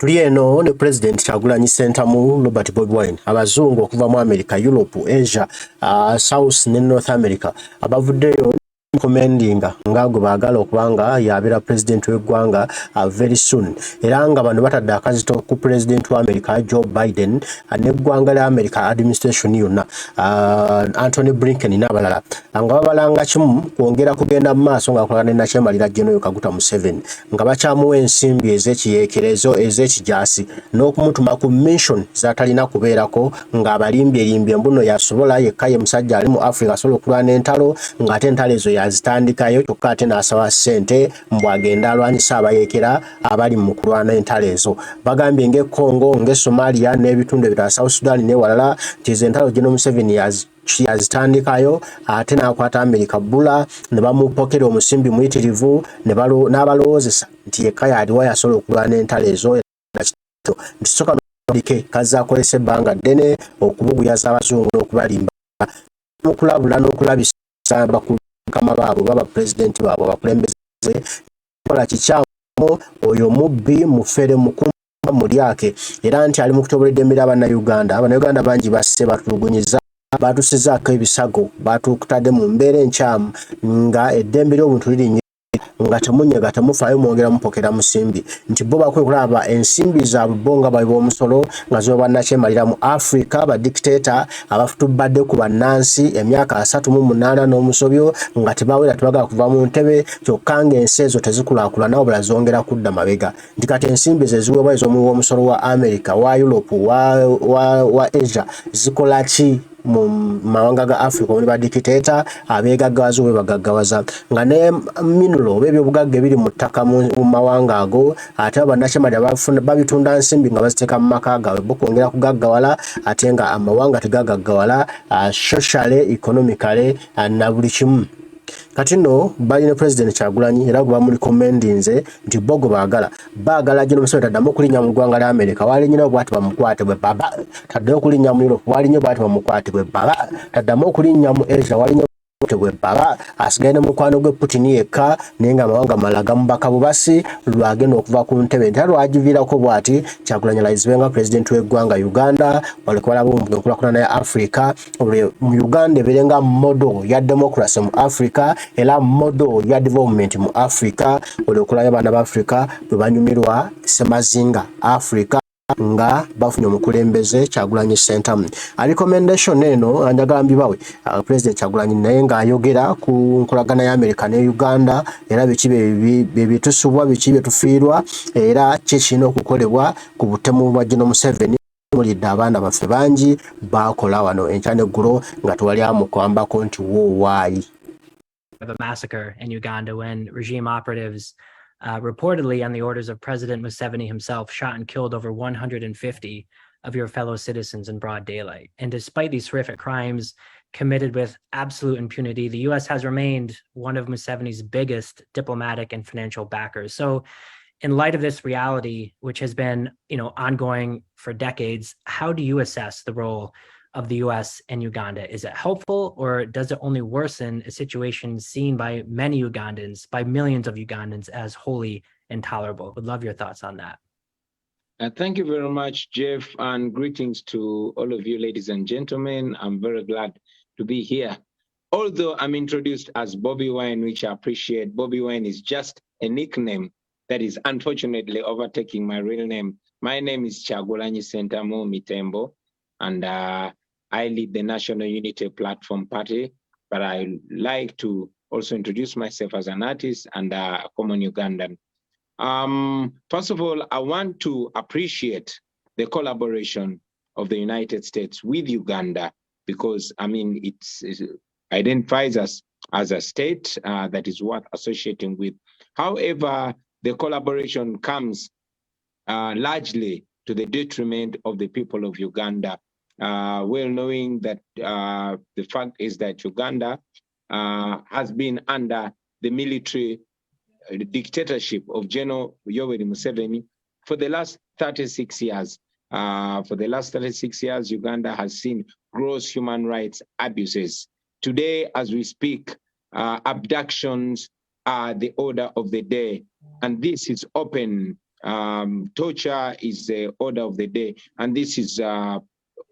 Tuli eno ne President Kyagulanyi Ssentamu Robert Bobi Wine abazungu okuva mu America, Europe, Asia, South ne North America abavuddeyo commendinga ngago baagala okubanga yabira president w'eggwanga very soon era nga bano batadde akazito ku president wa America Joe Biden n'eggwanga lya America administration yonna Anthony Blinken n'abalala nga babalanga kimu kwongera kugenda mu maaso nga akolana na Kyemalira General Kaguta Museven nga bakyamuwa ensimbi ez'ekiyeekerezo ez'ekijasi n'okumutuma ku mission zatalina kubeerako nga abalimbye mbuno yasobola yekka ye musajja ali mu Africa asobola okulwana entalo ng'ate entalo ezo yazitandikayo kyokka ate n'asaba ssente mbwagenda alwanyisa abayeekera abali mu kulwana entalo ezo bagambye ng'e-Congo ng'e-Somalia n'ebitundu ebirala South Sudan n'ewalala nti ezo entalo General Museveni yazitandikayo ate n'akwata America bbula ne bamupokera omusimbi muyitirivu n'abalowoozesa nti yekka yaliwa yasobola okulwana entalo ezo nti soka n'olike kazaakolesa ebbanga ddene okubuguyaza abazungu n'okubalimba n'okulabula n'okulabisa bakama baabwe baba pulezidenti baabwe abakulembeze kola kikyamu oyo mubbi mufere mukumba mulyake era nti ali mu kutoboledde emirala Bannayuganda bangi basse batulugunyiza batusizaako ebisago batukutadde mu mbeera enkyamu nga eddembe ly'obuntu liri nga temunyega temufaayo mwongera mupokera musimbi nti bo bakwiye kulaba ensimbi zaabwe bo nga bali b'omusolo nga zo bannakyemalira mu Africa ba Dictator abafutubadde ku bannansi emyaka 38 n'omusobyo nga tebawera tebagala kuva mu ntebe kyokka ng'ensi ezo tezikulaakulana wabula zongera kudda mabega nti kati ensimbi ze ziweebwa ez'omuwi w'omusolo wa America wa Europe wa Asia zikola ki mu mawanga ga Africa omuli ba Dictator abeegaggawaza oba bagaggawaza nga ne mineral oba ebyobugagga ebiri mu ttaka mu mawanga ago ate bannakyemalira babitunda nsimbi nga baziteeka mu maka gaabwe bo kwongera kugaggawala ate nga amawanga tegagaggawala socially economically na buli kimu kati nno bali ne President Kyagulanyi era gwe bamuli commendinze nti bogo baagala General Museveni taddamu okulinnya mu ggwanga lya America waalinyina bwati bamukwate bwe baba taddamu okulinnya mu Europe waalinnyo bwati bamukwate bwe baba taddamu okulinnya mu Asia waalinnyo bwe baba asigaye ne mukwano gwe Putin yekka naye nga amawanga malala gamubaka bubasi lwagenda okuva ku ntebe nti lwagiviirako bwati Kyagulanyi alayizibenga president w'eggwanga Uganda walekubala enkulaakulana ya Africa mu Uganda ebeerenga model ya democracy mu Africa era model ya development mu Africa olekulayo abaana ba Africa bwe banyumirwa semazinga Africa nga bafunye omukulembeze Kyagulanyi Ssentamu recommendation eno anjagala mbibawe President Kyagulanyi naye ng'ayogera ku nkolagana ya America ne Uganda era biki byebitusubwa biki byetufiirwa era kirina okukolebwa ku butemu bwa General Museveni mulidde abaana baffe bangi bakola wano enkya n'eggulo nga tewali amukwambako nti woowaayi. A massacre in Uganda when regime operatives reportedly on the orders of President Museveni himself shot and killed over 150 of your fellow citizens in broad daylight. And despite these horrific crimes committed with absolute impunity, the US has remained one of Museveni's biggest diplomatic and financial backers. So in light of this reality, which has been, ongoing for decades, how do you assess the role of the US and Uganda? Is it helpful, or does it only worsen a situation seen by many Ugandans, by millions of Ugandans, as wholly intolerable? Would love your thoughts on that. Thank you very much, Jeff, and greetings to all of you, ladies and gentlemen. I'm very glad to be here. Although I'm introduced as Bobi Wine, which I appreciate, Bobi Wine is just a nickname that is unfortunately overtaking my real name. My name is Kyagulanyi Ssentamu Mitembo, and I lead the National Unity Platform Party, but I like to also introduce myself as an artist and a common Ugandan. First of all, I want to appreciate the collaboration of the United States with Uganda because, it identifies us as a state that is worth associating with. However, the collaboration comes largely to the detriment of the people of Uganda. Well knowing that the fact is that Uganda has been under the military dictatorship of General Yoweri Museveni for the last 36 years. For the last 36 years, Uganda has seen gross human rights abuses. Today, as we speak, abductions are the order of the day. And this is open Torture is the order of the day, and this is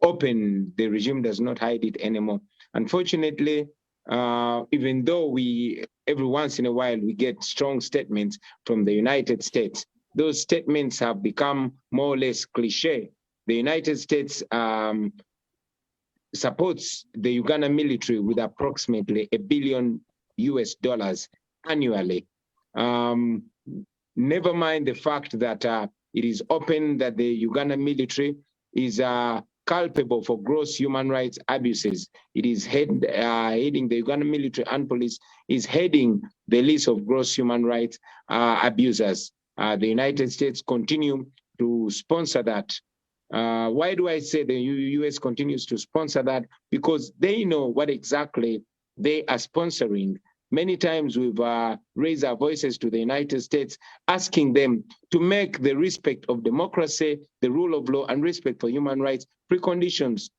open. The regime does not hide it anymore. Unfortunately, even though every once in a while we get strong statements from the United States, those statements have become more or less cliche. The United States supports the Ugandan military with approximately $1 billion annually. Never mind the fact that it is open that the Ugandan military is culpable for gross human rights abuses. It is heading the Ugandan military and police is heading the list of gross human rights abusers. The United States continue to sponsor that. Why do I say the US continues to sponsor that? Because they know what exactly they are sponsoring. Many times we've raised our voices to the United States, asking them to make the respect of democracy, the rule of law, and respect for human rights preconditions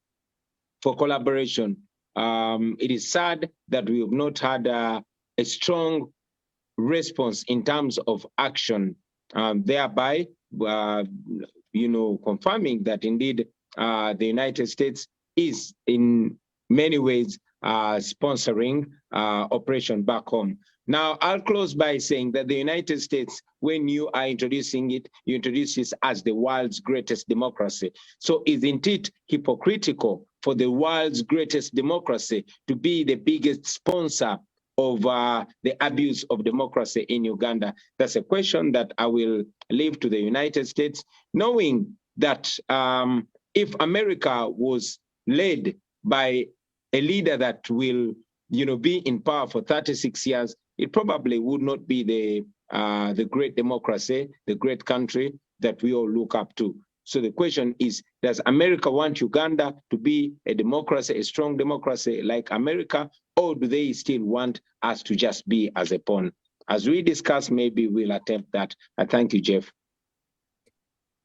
for collaboration. It is sad that we have not had a strong response in terms of action, thereby confirming that indeed the United States is in many ways sponsoring operation back home. Now, I'll close by saying that the United States, when you are introducing it, you introduce it as the world's greatest democracy. So isn't it hypocritical for the world's greatest democracy to be the biggest sponsor of the abuse of democracy in Uganda? That's a question that I will leave to the United States, knowing that if America was led by a leader that will, be in power for 36 years, it probably would not be the great democracy, the great country that we all look up to. So the question is, does America want Uganda to be a democracy, a strong democracy like America, or do they still want us to just be as a pawn? As we discuss, maybe we'll attempt that. I thank you, Jeff.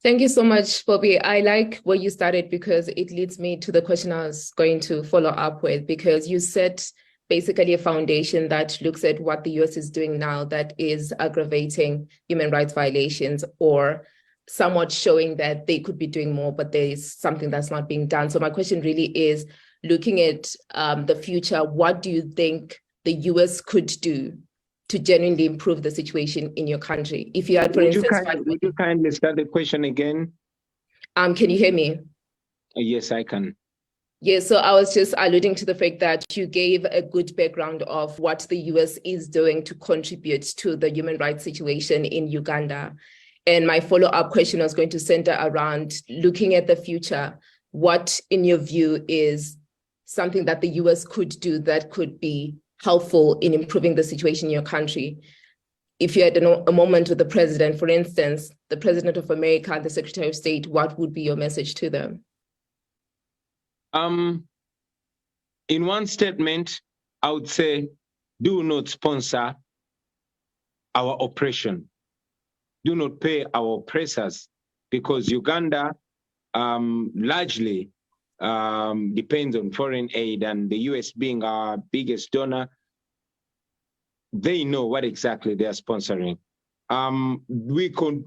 Thank you so much, Bobi. I like where you started because it leads me to the question I was going to follow up with, because you set basically a foundation that looks at what the US is doing now that is aggravating human rights violations or somewhat showing that they could be doing more, but there is something that's not being done. So my question really is, looking at the future, what do you think the US could do to genuinely improve the situation in your country? If you had, for instance... Would you kindly start the question again? Can you hear me? Yes, I can. Yeah, so I was just alluding to the fact that you gave a good background of what the US is doing to contribute to the human rights situation in Uganda. And my follow-up question was going to center around looking at the future. What, in your view, is something that the US could do that could be helpful in improving the situation in your country? If you had a moment with the president, for instance, the president of America, the Secretary of State, what would be your message to them? In one statement, I would say, do not sponsor our oppression. Do not pay our oppressors, because Uganda largely depends on foreign aid, and the US being our biggest donor, they know what exactly they are sponsoring. We could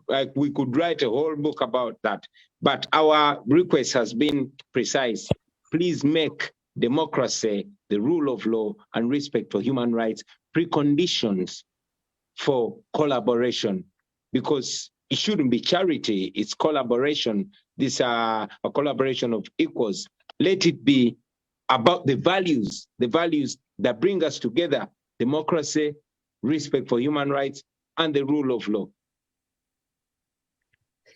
write a whole book about that, but our request has been precise. Please make democracy, the rule of law, and respect for human rights preconditions for collaboration, because it shouldn't be charity, it's collaboration. These are a collaboration of equals. Let it be about the values that bring us together: democracy, respect for human rights, and the rule of law.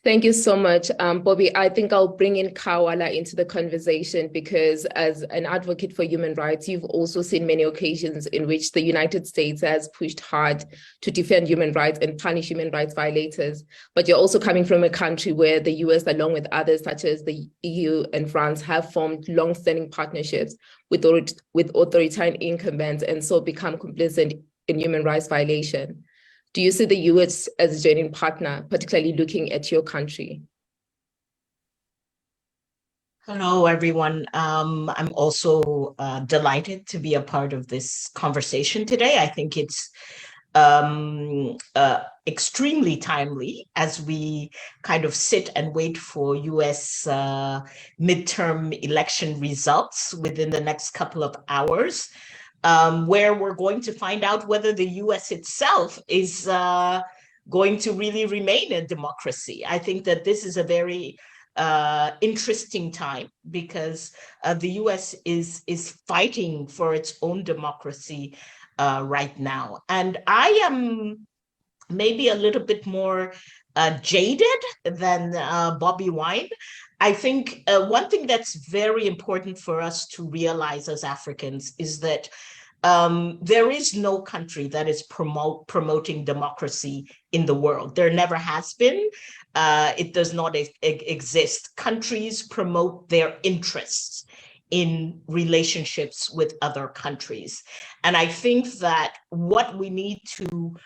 Thank you so much, Bobi. I think I'll bring in Kawala into the conversation, because as an advocate for human rights, you've also seen many occasions in which the United States has pushed hard to defend human rights and punish human rights violators. But you're also coming from a country where the US, along with others such as the EU and France, have formed long-standing partnerships with authoritarian incumbents and so become complicit in human rights violation. Do you see the US as a genuine partner, particularly looking at your country? Hello, everyone. I'm also delighted to be a part of this conversation today. I think it's extremely timely as we kind of sit and wait for US midterm election results within the next couple of hours, where we're going to find out whether the US itself is going to really remain a democracy. I think that this is a very interesting time because the US is fighting for its own democracy right now. And I am maybe a little bit more jaded than Bobi Wine. I think one thing that's very important for us to realize as Africans is that there is no country that is promoting democracy in the world. There never has been. It does not exist. Countries promote their interests in relationships with other countries. And I think that what we need to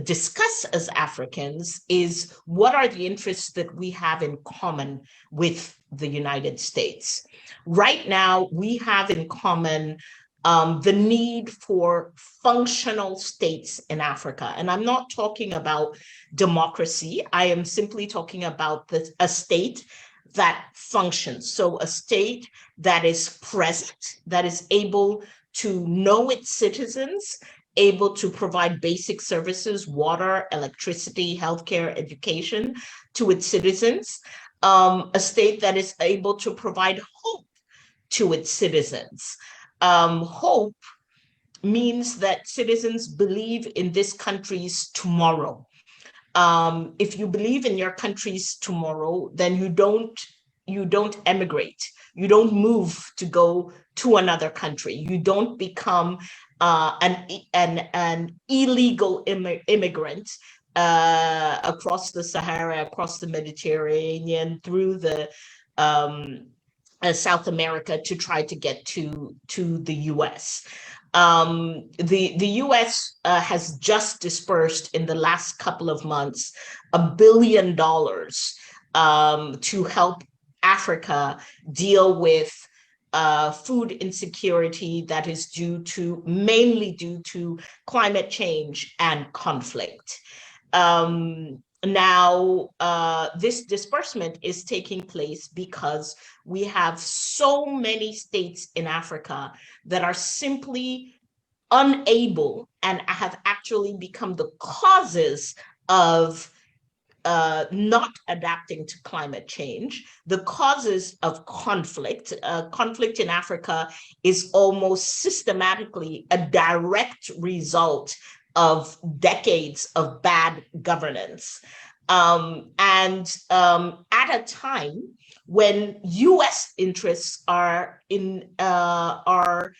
discuss as Africans is what are the interests that we have in common with the United States. Right now, we have in common the need for functional states in Africa. And I'm not talking about democracy. I am simply talking about a state that functions. So a state that is present, that is able to know its citizens, able to provide basic services, water, electricity, healthcare, education to its citizens, a state that is able to provide hope to its citizens. Hope means that citizens believe in this country's tomorrow. If you believe in your country's tomorrow, then you don't emigrate. You don't move to go to another country. You don't become an illegal immigrant across the Sahara, across the Mediterranean, through the South America to try to get to the US. The US has just dispersed in the last couple of months $1 billion to help Africa deal with food insecurity that is mainly due to climate change and conflict. Now, this disbursement is taking place because we have so many states in Africa that are simply unable and have actually become the causes of not adapting to climate change, the causes of conflict. Conflict in Africa is almost systematically a direct result of decades of bad governance. At a time when US interests are in the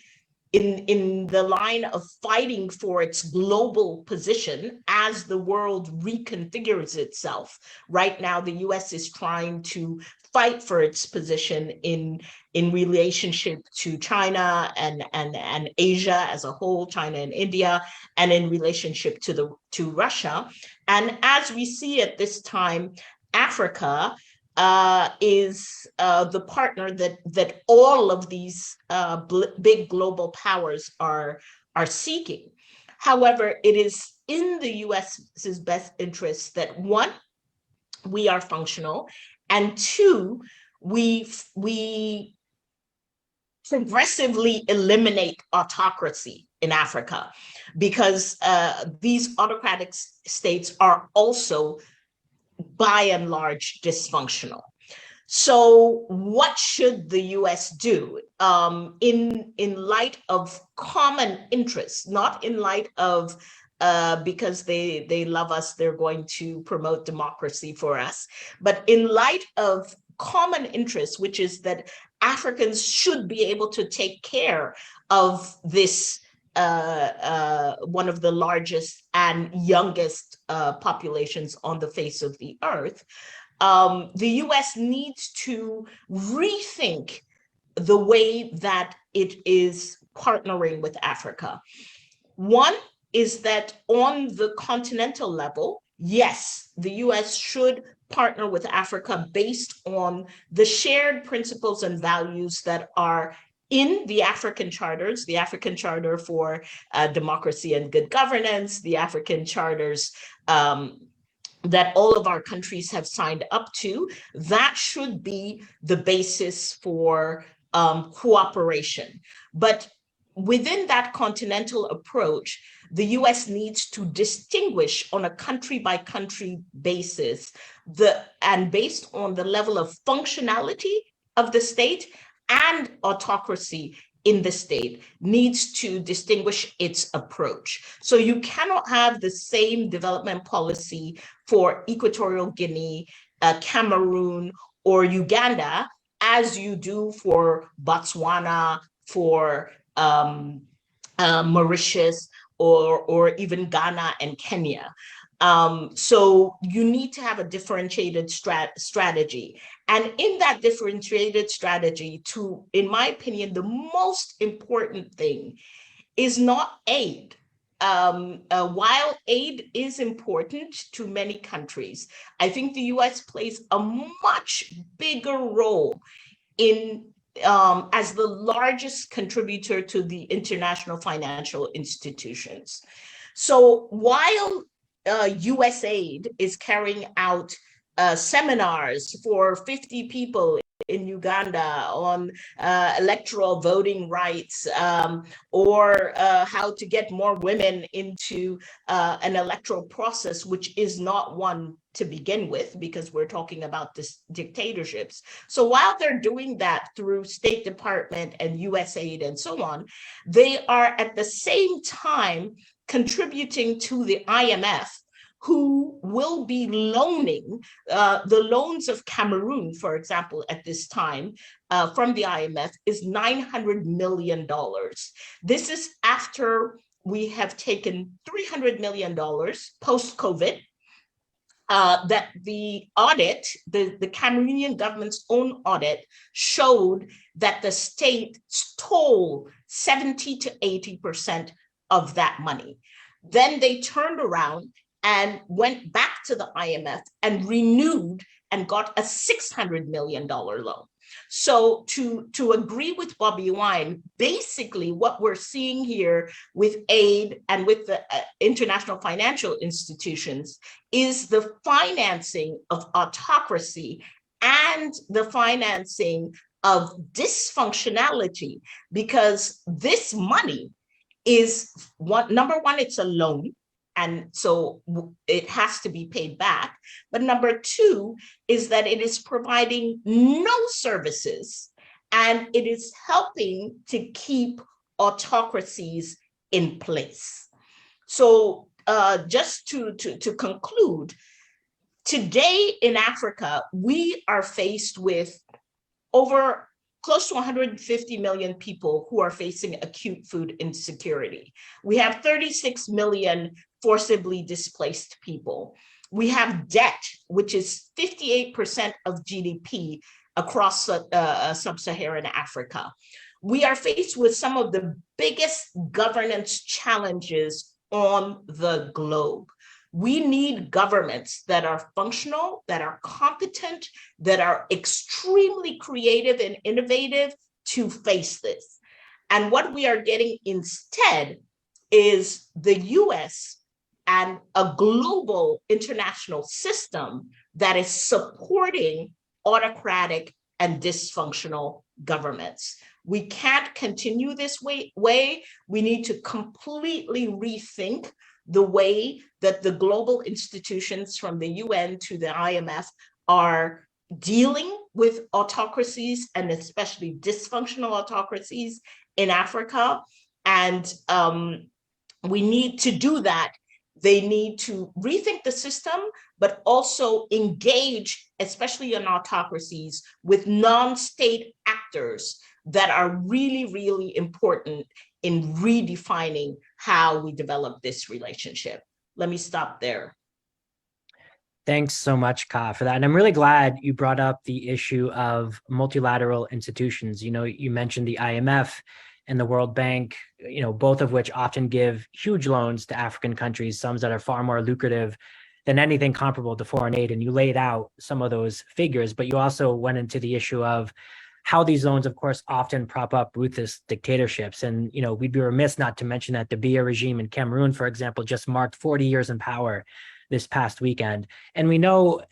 line of fighting for its global position as the world reconfigures itself. Right now, the US is trying to fight for its position in relationship to China and Asia as a whole, China and India, and in relationship to Russia. And as we see at this time, Africa is the partner that all of these big global powers are seeking. However, it is in the US's best interest that one, we are functional, and two, we progressively eliminate autocracy in Africa, because these autocratic states are also by and large dysfunctional. So what should the US do in light of common interests, not in light of because they love us, they're going to promote democracy for us, but in light of common interests, which is that Africans should be able to take care of this one of the largest and youngest populations on the face of the earth. The US needs to rethink the way that it is partnering with Africa. One is that on the continental level, yes, the US should partner with Africa based on the shared principles and values that are in the African charters, the African Charter for Democracy and Good Governance, the African charters that all of our countries have signed up to, that should be the basis for cooperation. But within that continental approach, the US needs to distinguish on a country-by-country basis and based on the level of functionality of the state and autocracy in the state, needs to distinguish its approach. So you cannot have the same development policy for Equatorial Guinea, Cameroon, or Uganda as you do for Botswana, for Mauritius, or even Ghana and Kenya. So you need to have a differentiated strategy. And in that differentiated strategy, in my opinion, the most important thing is not aid. While aid is important to many countries, I think the US plays a much bigger role in as the largest contributor to the international financial institutions. So while USAID is carrying out seminars for 50 people in Uganda on electoral voting rights, or how to get more women into an electoral process, which is not one to begin with, because we're talking about this dictatorships. So while they're doing that through State Department and USAID and so on, they are at the same time contributing to the IMF, who will be loaning the loans of Cameroon, for example, at this time from the IMF is $900 million. This is after we have taken $300 million post-COVID, that the audit, the Cameroonian government's own audit showed that the state stole 70 to 80% of that money. Then they turned around and went back to the IMF and renewed and got a $600 million loan. So to agree with Bobi Wine, basically what we're seeing here with aid and with the international financial institutions is the financing of autocracy and the financing of dysfunctionality, because this money is number one, it's a loan. And so it has to be paid back. But number two is that it is providing no services, and it is helping to keep autocracies in place. So just to conclude, today in Africa, we are faced with over close to 150 million people who are facing acute food insecurity. We have 36 million forcibly displaced people. We have debt, which is 58% of GDP across sub-Saharan Africa. We are faced with some of the biggest governance challenges on the globe. We need governments that are functional, that are competent, that are extremely creative and innovative to face this. And what we are getting instead is the US and a global international system that is supporting autocratic and dysfunctional governments. We can't continue this way. We need to completely rethink the way that the global institutions, from the UN to the IMF, are dealing with autocracies, and especially dysfunctional autocracies in Africa. And we need to do that. They need to rethink the system, but also engage, especially in autocracies, with non-state actors that are really, really important in redefining how we develop this relationship. Let me stop there. Thanks so much, Ka, for that. And I'm really glad you brought up the issue of multilateral institutions. You know, you mentioned the IMF and the World Bank, you know, both of which often give huge loans to African countries, some that are far more lucrative than anything comparable to foreign aid. And you laid out some of those figures, but you also went into the issue of how these loans, of course, often prop up ruthless dictatorships. And, we'd be remiss not to mention that the Biya regime in Cameroon, for example, just marked 40 years in power this past weekend. And we know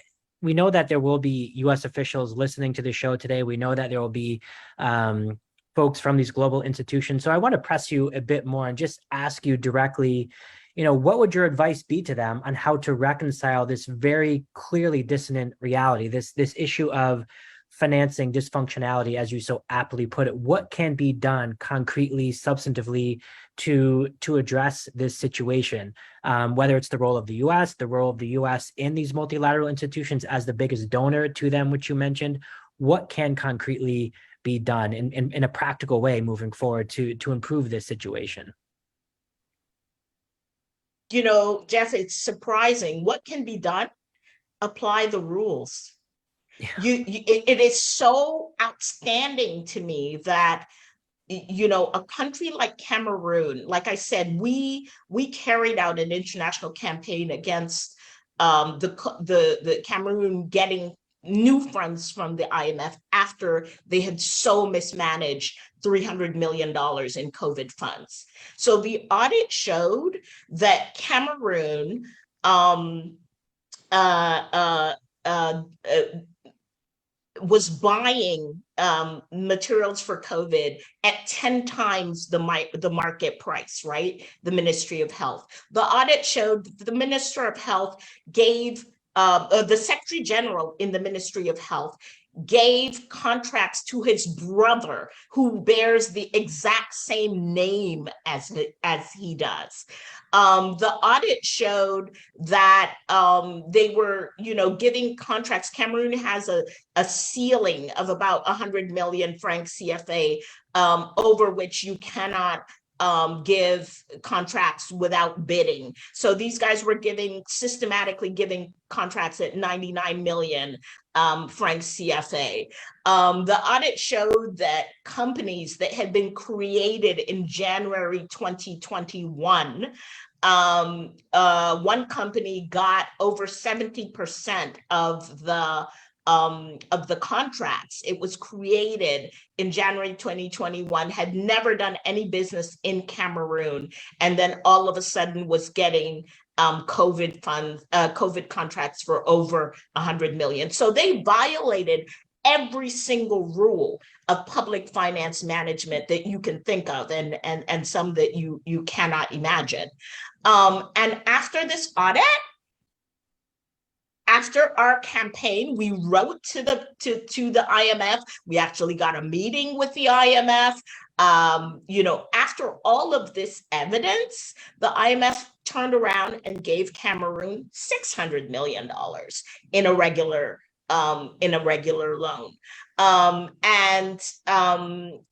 that there will be U.S. officials listening to the show today. We know that there will be folks from these global institutions. So I want to press you a bit more and just ask you directly, what would your advice be to them on how to reconcile this very clearly dissonant reality, this issue of financing dysfunctionality, as you so aptly put it? What can be done concretely, substantively to address this situation? Whether it's the role of the U.S. in these multilateral institutions as the biggest donor to them, which you mentioned, what can concretely be done in a practical way moving forward to improve this situation? Jeff, it's surprising. What can be done? Apply the rules. Yeah. It is so outstanding to me that a country like Cameroon, like I said, we carried out an international campaign against the Cameroon getting new funds from the IMF after they had so mismanaged $300 million in COVID funds. So the audit showed that Cameroon was buying materials for COVID at 10 times the market price, right? The Ministry of Health. The audit showed the Minister of Health gave, the Secretary General in the Ministry of Health gave contracts to his brother, who bears the exact same name as he does. The audit showed that they were, giving contracts. Cameroon has a ceiling of about 100 million francs CFA, over which you cannot give contracts without bidding. So these guys were systematically giving contracts at 99 million francs CFA. The audit showed that companies that had been created in January 2021, one company got over 70% of the contracts. It was created in January 2021, had never done any business in Cameroon, and then all of a sudden was getting COVID funds, COVID contracts for over 100 million. So they violated every single rule of public finance management that you can think of, and some that you cannot imagine. And after this audit, after our campaign, we wrote to the IMF. We actually got a meeting with the IMF. After all of this evidence, the IMF turned around and gave Cameroon $600 million in a regular loan.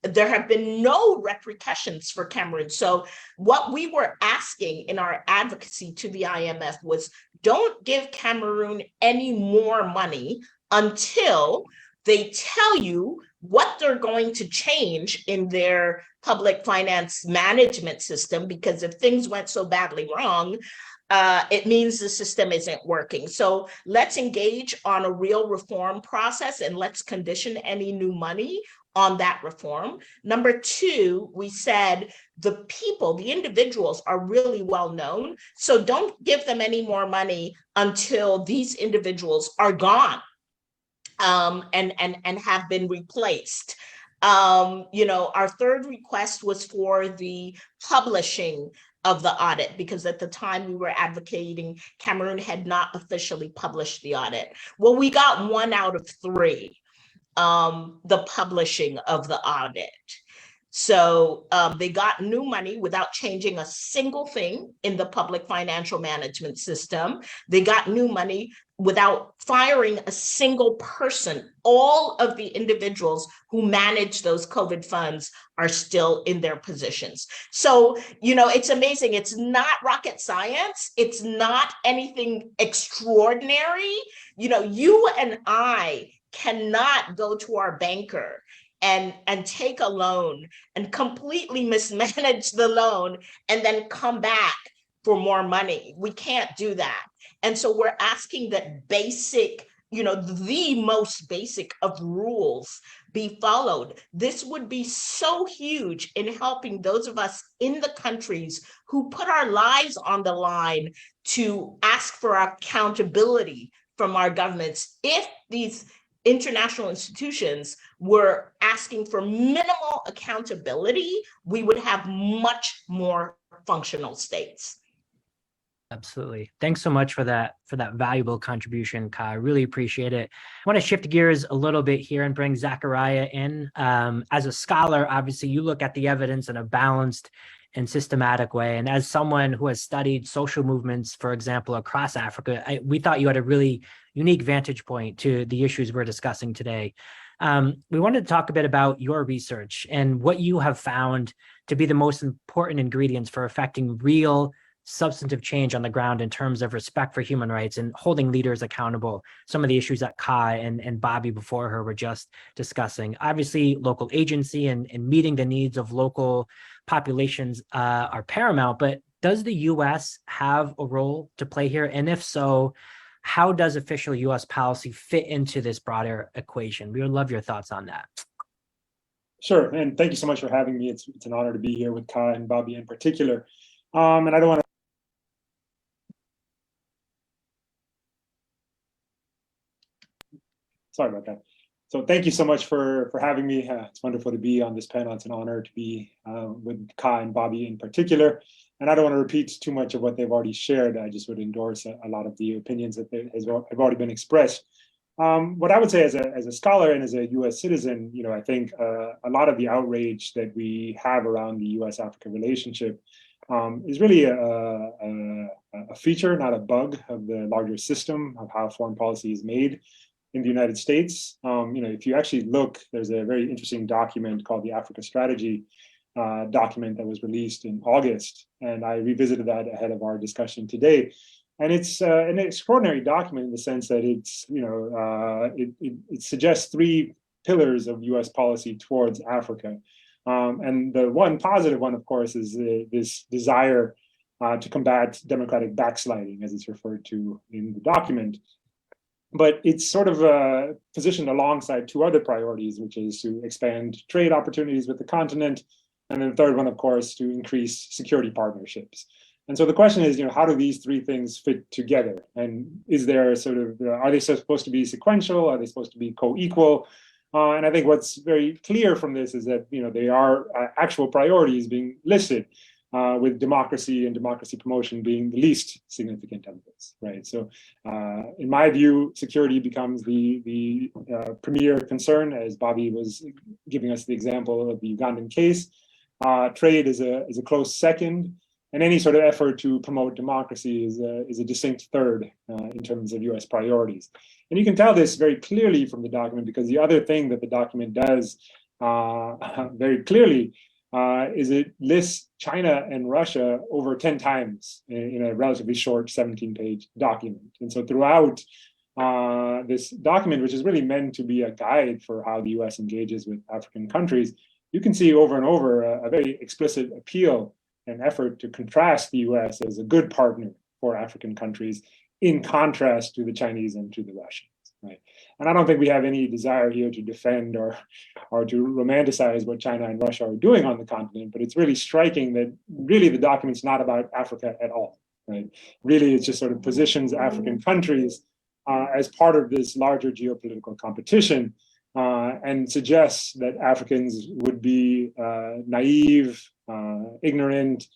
There have been no repercussions for Cameroon. So what we were asking in our advocacy to the IMF was, don't give Cameroon any more money until they tell you what they're going to change in their public finance management system, because if things went so badly wrong, it means the system isn't working. So let's engage on a real reform process, and let's condition any new money on that reform. Number two, we said the people, the individuals are really well known. So don't give them any more money until these individuals are gone and have been replaced. Our third request was for the publishing of the audit, because at the time we were advocating, Cameroon had not officially published the audit. Well, we got 1 out of 3, the publishing of the audit. So they got new money without changing a single thing in the public financial management system. They got new money without firing a single person. All of the individuals who manage those COVID funds are still in their positions. So, it's amazing. It's not rocket science. It's not anything extraordinary. You and I cannot go to our banker and take a loan and completely mismanage the loan and then come back for more money. We can't do that. And so we're asking that basic the most basic of rules be followed. This would be so huge in helping those of us in the countries who put our lives on the line to ask for accountability from our governments. If these international institutions were asking for minimal accountability, we would have much more functional states. Absolutely. Thanks so much for that valuable contribution, Kai. I really appreciate it. I want to shift gears a little bit here and bring Zachariah in. As a scholar, obviously, you look at the evidence in a balanced and systematic way. And as someone who has studied social movements, for example, across Africa, we thought you had a really unique vantage point to the issues we're discussing today. We wanted to talk a bit about your research and what you have found to be the most important ingredients for affecting real substantive change on the ground in terms of respect for human rights and holding leaders accountable. Some of the issues that Kai and Bobi before her were just discussing. Obviously, local agency and meeting the needs of local populations are paramount, but does the US have a role to play here? And if so, how does official US policy fit into this broader equation? We would love your thoughts on that. Sure, and thank you so much for having me. It's an honor to be here with Kai and Bobi in particular. And I don't want to Sorry about that. So thank you so much for having me. It's wonderful to be on this panel. It's an honor to be with Kai and Bobi in particular. And I don't want to repeat too much of what they've already shared. I just would endorse a lot of the opinions that have already been expressed. What I would say as a scholar and as a U.S. citizen, I think a lot of the outrage that we have around the U.S.-Africa relationship is really a feature, not a bug, of the larger system of how foreign policy is made in the United States. If you actually look, there's a very interesting document called the Africa Strategy document that was released in August, and I revisited that ahead of our discussion today. And it's an extraordinary document in the sense that it suggests 3 pillars of U.S. policy towards Africa. And the one positive one, of course, is this desire to combat democratic backsliding, as it's referred to in the document. But it's sort of positioned alongside 2 other priorities, which is to expand trade opportunities with the continent, and then the third one, of course, to increase security partnerships. And so the question is, how do these 3 things fit together? And is there are they supposed to be sequential? Are they supposed to be co-equal? And I think what's very clear from this is that, they are actual priorities being listed, with democracy and democracy promotion being the least significant of this, right? So in my view, security becomes the premier concern, as Bobi was giving us the example of the Ugandan case. Trade is a close second, and any sort of effort to promote democracy is a distinct third in terms of US priorities. And you can tell this very clearly from the document, because the other thing that the document does very clearly is it lists China and Russia over 10 times in a relatively short 17-page document. And so throughout this document, which is really meant to be a guide for how the US engages with African countries, you can see over and over a very explicit appeal and effort to contrast the US as a good partner for African countries, in contrast to the Chinese and to the Russians. Right. And I don't think we have any desire here to defend or to romanticize what China and Russia are doing on the continent, but it's really striking that really the document's not about Africa at all. Right. Really, it just sort of positions African countries as part of this larger geopolitical competition, and suggests that Africans would be naive, ignorant,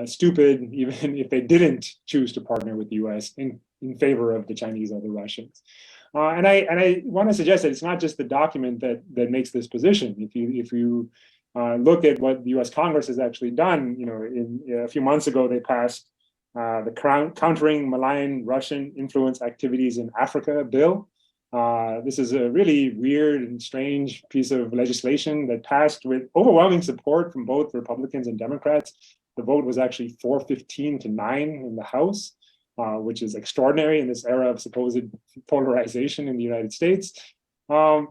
stupid, even if they didn't choose to partner with the US in favor of the Chinese or the Russians. And I want to suggest that it's not just the document that makes this position. If you look at what the U.S. Congress has actually done, a few months ago they passed the Countering Malign Russian Influence Activities in Africa bill. This is a really weird and strange piece of legislation that passed with overwhelming support from both Republicans and Democrats. The vote was actually 415 to 9 in the House. Which is extraordinary in this era of supposed polarization in the United States. And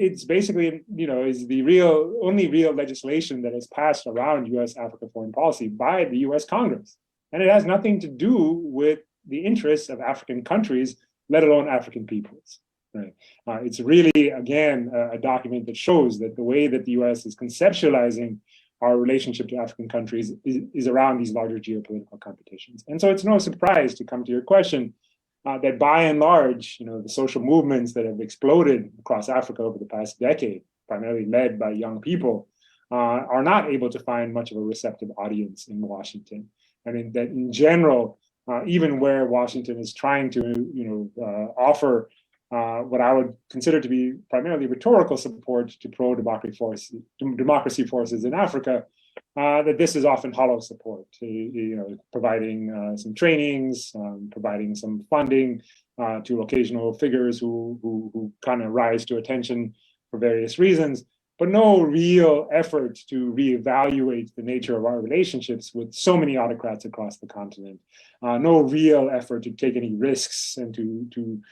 it's basically, is the only real legislation that has passed around US-Africa foreign policy by the US Congress. And it has nothing to do with the interests of African countries let alone African peoples. Right? It's really, again, a document that shows that the way that the US is conceptualizing our relationship to African countries is around these larger geopolitical competitions. And so it's no surprise, to come to your question, that by and large, the social movements that have exploded across Africa over the past decade, primarily led by young people, are not able to find much of a receptive audience in Washington. I mean, that in general, even where Washington is trying to, offer what I would consider to be primarily rhetorical support to democracy forces in Africa, that this is often hollow support, providing some trainings, providing some funding to occasional figures who kind of rise to attention for various reasons, but no real effort to reevaluate the nature of our relationships with so many autocrats across the continent. No real effort to take any risks and to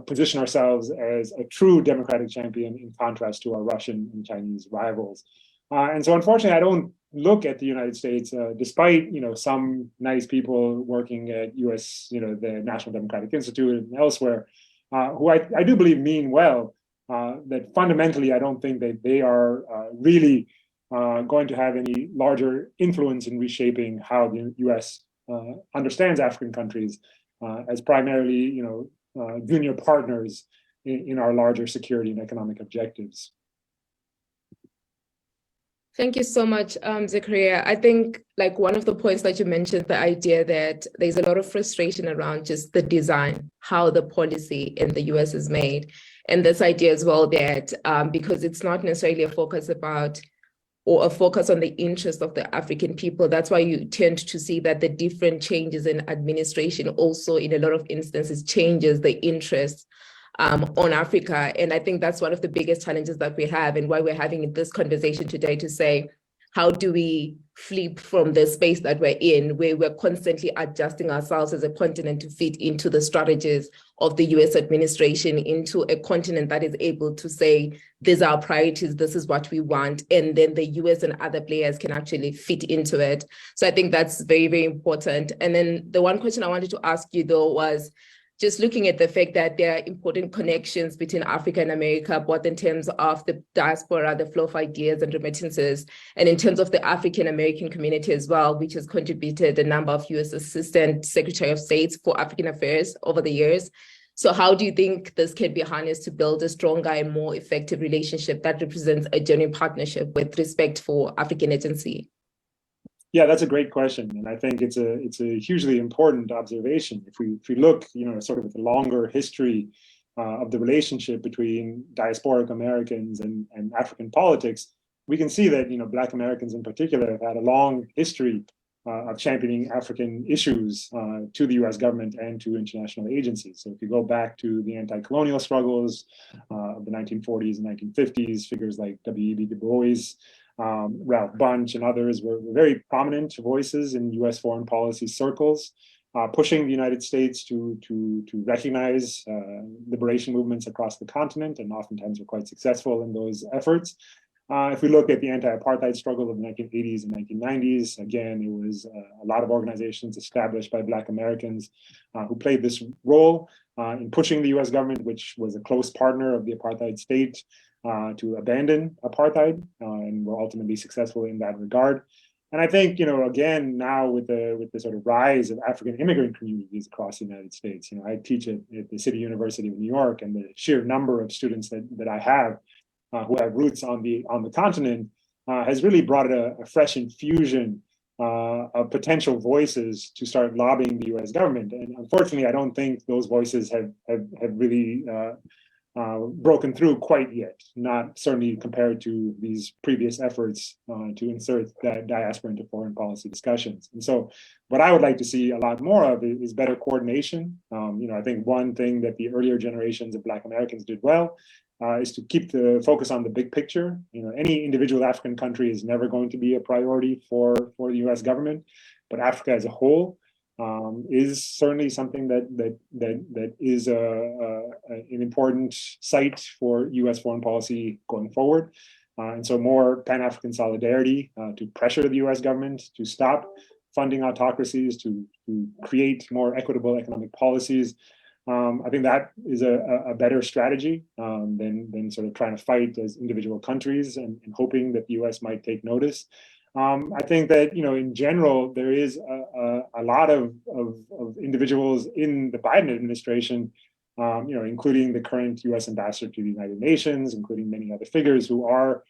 position ourselves as a true democratic champion in contrast to our Russian and Chinese rivals. And so unfortunately, I don't look at the United States, despite some nice people working at US, the National Democratic Institute and elsewhere, who I do believe mean well, that fundamentally I don't think that they are really going to have any larger influence in reshaping how the US understands African countries as primarily, junior partners in our larger security and economic objectives. Thank you so much, Zakaria. I think one of the points that you mentioned, the idea that there's a lot of frustration around just the design, how the policy in the US is made. And this idea as well that because it's not necessarily a focus on the interest of the African people, that's why you tend to see that the different changes in administration also in a lot of instances changes the interest on Africa. And I think that's one of the biggest challenges that we have and why we're having this conversation today to say, how do we flip from the space that we're in, where we're constantly adjusting ourselves as a continent to fit into the strategies of the US administration, into a continent that is able to say, these are our priorities, this is what we want, and then the US and other players can actually fit into it. So I think that's very, very important. And then the one question I wanted to ask you though was, just looking at the fact that there are important connections between Africa and America, both in terms of the diaspora, the flow of ideas and remittances, and in terms of the African American community as well, which has contributed a number of US Assistant Secretary of State for African Affairs over the years. So how do you think this can be harnessed to build a stronger and more effective relationship that represents a genuine partnership with respect for African agency? Yeah, that's a great question, and I think it's a hugely important observation. If we look, sort of at the longer history of the relationship between diasporic Americans and African politics, we can see that Black Americans in particular have had a long history of championing African issues to the U.S. government and to international agencies. So if you go back to the anti-colonial struggles of the 1940s and 1950s, figures like W.E.B. Du Bois, Ralph Bunche and others were very prominent voices in U.S. foreign policy circles, pushing the United States to recognize liberation movements across the continent, and oftentimes were quite successful in those efforts. If we look at the anti-apartheid struggle of the 1980s and 1990s, again, it was a lot of organizations established by Black Americans who played this role in pushing the U.S. government, which was a close partner of the apartheid state, to abandon apartheid, and were ultimately successful in that regard. And I think, again, now with the sort of rise of African immigrant communities across the United States, I teach at the City University of New York, and the sheer number of students that I have who have roots on the continent has really brought a fresh infusion of potential voices to start lobbying the U.S. government. And unfortunately, I don't think those voices have really broken through quite yet, not certainly compared to these previous efforts to insert that diaspora into foreign policy discussions. And so what I would like to see a lot more of is better coordination. I think one thing that the earlier generations of Black Americans did well is to keep the focus on the big picture. Any individual African country is never going to be a priority for the U.S. government, but Africa as a whole is certainly something that is an important site for U.S. foreign policy going forward. And so more Pan-African solidarity to pressure the U.S. government to stop funding autocracies, to create more equitable economic policies, I think that is a better strategy than sort of trying to fight as individual countries and hoping that the US might take notice. I think that, in general, there is a lot of individuals in the Biden administration, including the current US ambassador to the United Nations, including many other figures who are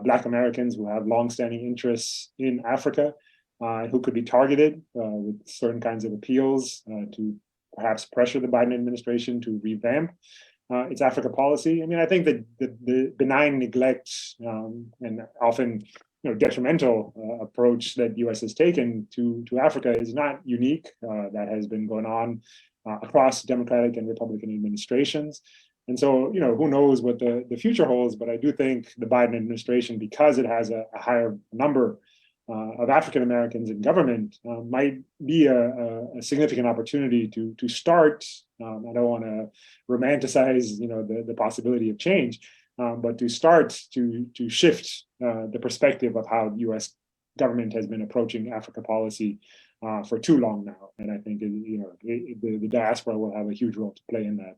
Black Americans who have longstanding interests in Africa, who could be targeted with certain kinds of appeals to perhaps pressure the Biden administration to revamp its Africa policy. I mean, I think that the benign neglect and often detrimental approach that the US has taken to Africa is not unique. That has been going on across Democratic and Republican administrations. And so, who knows what the future holds, but I do think the Biden administration, because it has a higher number of African Americans in government, might be a significant opportunity to start. I don't want to romanticize, the possibility of change, but to start to shift the perspective of how the U.S. government has been approaching Africa policy for too long now. And I think the diaspora will have a huge role to play in that.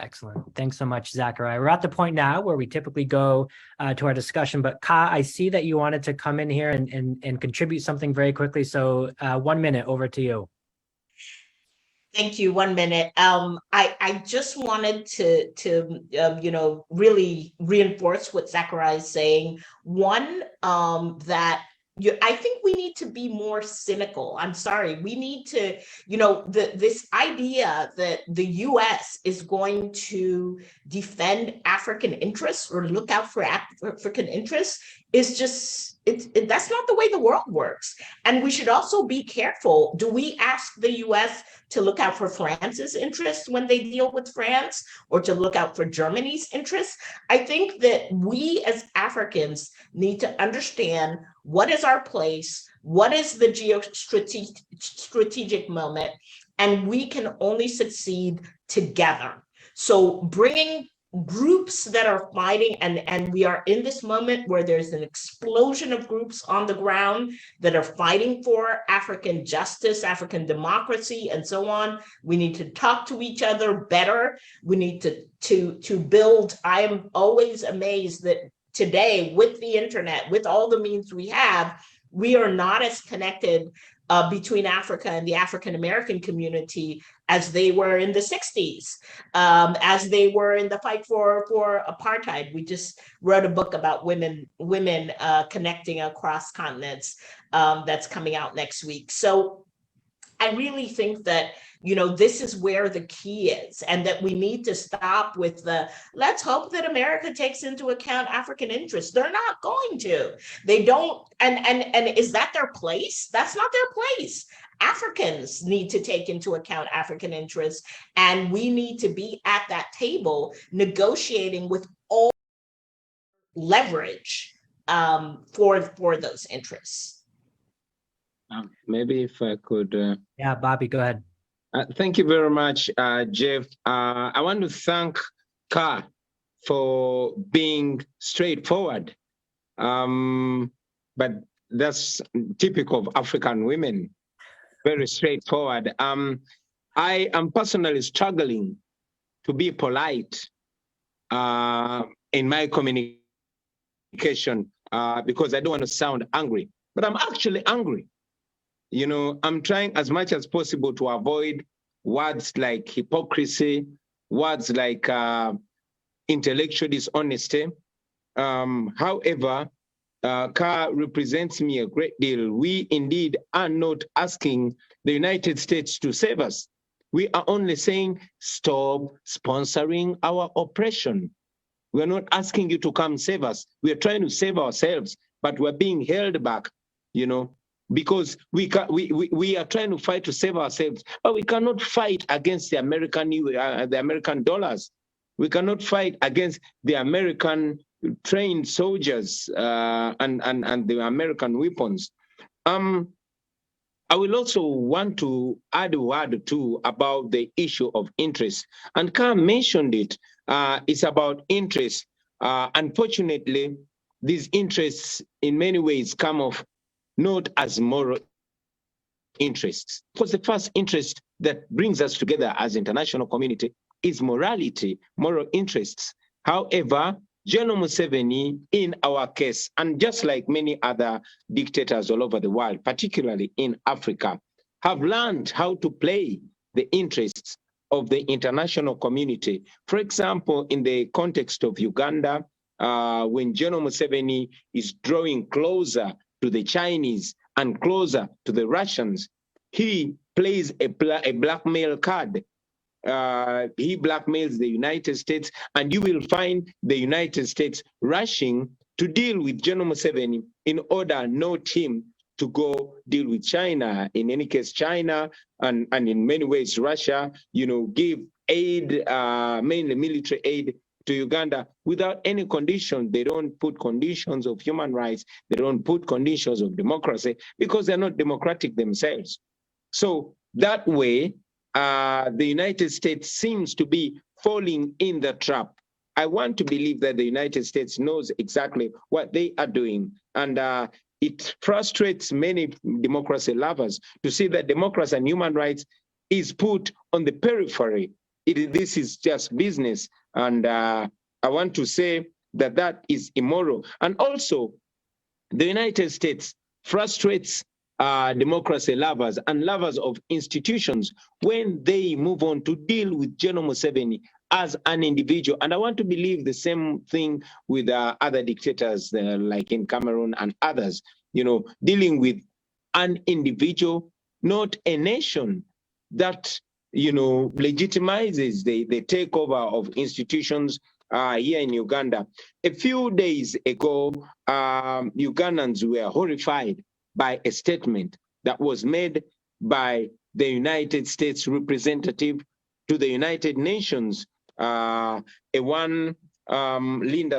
Excellent. Thanks so much, Zachariah. We're at the point now where we typically go to our discussion, but Ka, I see that you wanted to come in here and contribute something very quickly. So 1 minute, over to you. Thank you. 1 minute. I just wanted to really reinforce what Zachariah is saying. One, that I think we need to be more cynical. I'm sorry. We need to, this idea that the US is going to defend African interests or look out for African interests is just, that's not the way the world works. And we should also be careful. Do we ask the US to look out for France's interests when they deal with France, or to look out for Germany's interests? I think that we as Africans need to understand what is our place, what is the strategic moment, and we can only succeed together. So bringing groups that are fighting, and we are in this moment where there's an explosion of groups on the ground that are fighting for African justice, African democracy, and so on. We need to talk to each other better. We need to build. I am always amazed that today, with the internet, with all the means we have, we are not as connected between Africa and the African American community as they were in the 60s, as they were in the fight for apartheid. We just wrote a book about women connecting across continents that's coming out next week. So I really think that, this is where the key is, and that we need to stop with let's hope that America takes into account African interests. They're not going to. They don't. And is that their place? That's not their place. Africans need to take into account African interests, and we need to be at that table negotiating with all leverage for those interests. Maybe if I could. Yeah, Bobi, go ahead. Thank you very much, Jeff. I want to thank Ka for being straightforward, but that's typical of African women, very straightforward. I am personally struggling to be polite in my communication because I don't want to sound angry, but I'm actually angry. I'm trying as much as possible to avoid words like hypocrisy, words like intellectual dishonesty. However, Ka represents me a great deal. We indeed are not asking the United States to save us. We are only saying, stop sponsoring our oppression. We are not asking you to come save us. We are trying to save ourselves, but we're being held back, because we are trying to fight to save ourselves, but we cannot fight against the American dollars. We cannot fight against the American trained soldiers and the American weapons. I will also want to add a word or two about the issue of interest. And Ka mentioned it. It's about interest. Unfortunately, these interests in many ways come off not as moral interests. Because the first interest that brings us together as international community is morality, moral interests. However, General Museveni, in our case, and just like many other dictators all over the world, particularly in Africa, have learned how to play the interests of the international community. For example, in the context of Uganda, when General Museveni is drawing closer to the Chinese and closer to the Russians, he plays a blackmail card. He blackmails the United States, and you will find the United States rushing to deal with General Museveni in order not him to go deal with China. In any case, China and in many ways Russia, give aid, mainly military aid to Uganda without any conditions. They don't put conditions of human rights. They don't put conditions of democracy because they're not democratic themselves. So that way, the United States seems to be falling in the trap. I want to believe that the United States knows exactly what they are doing. And it frustrates many democracy lovers to see that democracy and human rights is put on the periphery. This is just business. And I want to say that that is immoral. And also, the United States frustrates democracy lovers and lovers of institutions when they move on to deal with General Museveni as an individual. And I want to believe the same thing with other dictators like in Cameroon and others, dealing with an individual, not a nation, that, legitimizes the takeover of institutions here in Uganda. A few days ago, Ugandans were horrified by a statement that was made by the United States representative to the United Nations, Linda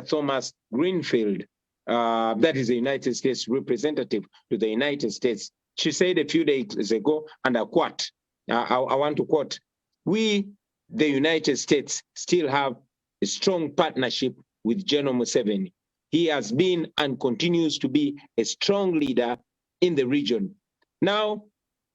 Thomas Greenfield, that is the United States representative to the United States. She said a few days ago, and I quote, I want to quote, "We, the United States, still have a strong partnership with General Museveni. He has been and continues to be a strong leader in the region." Now,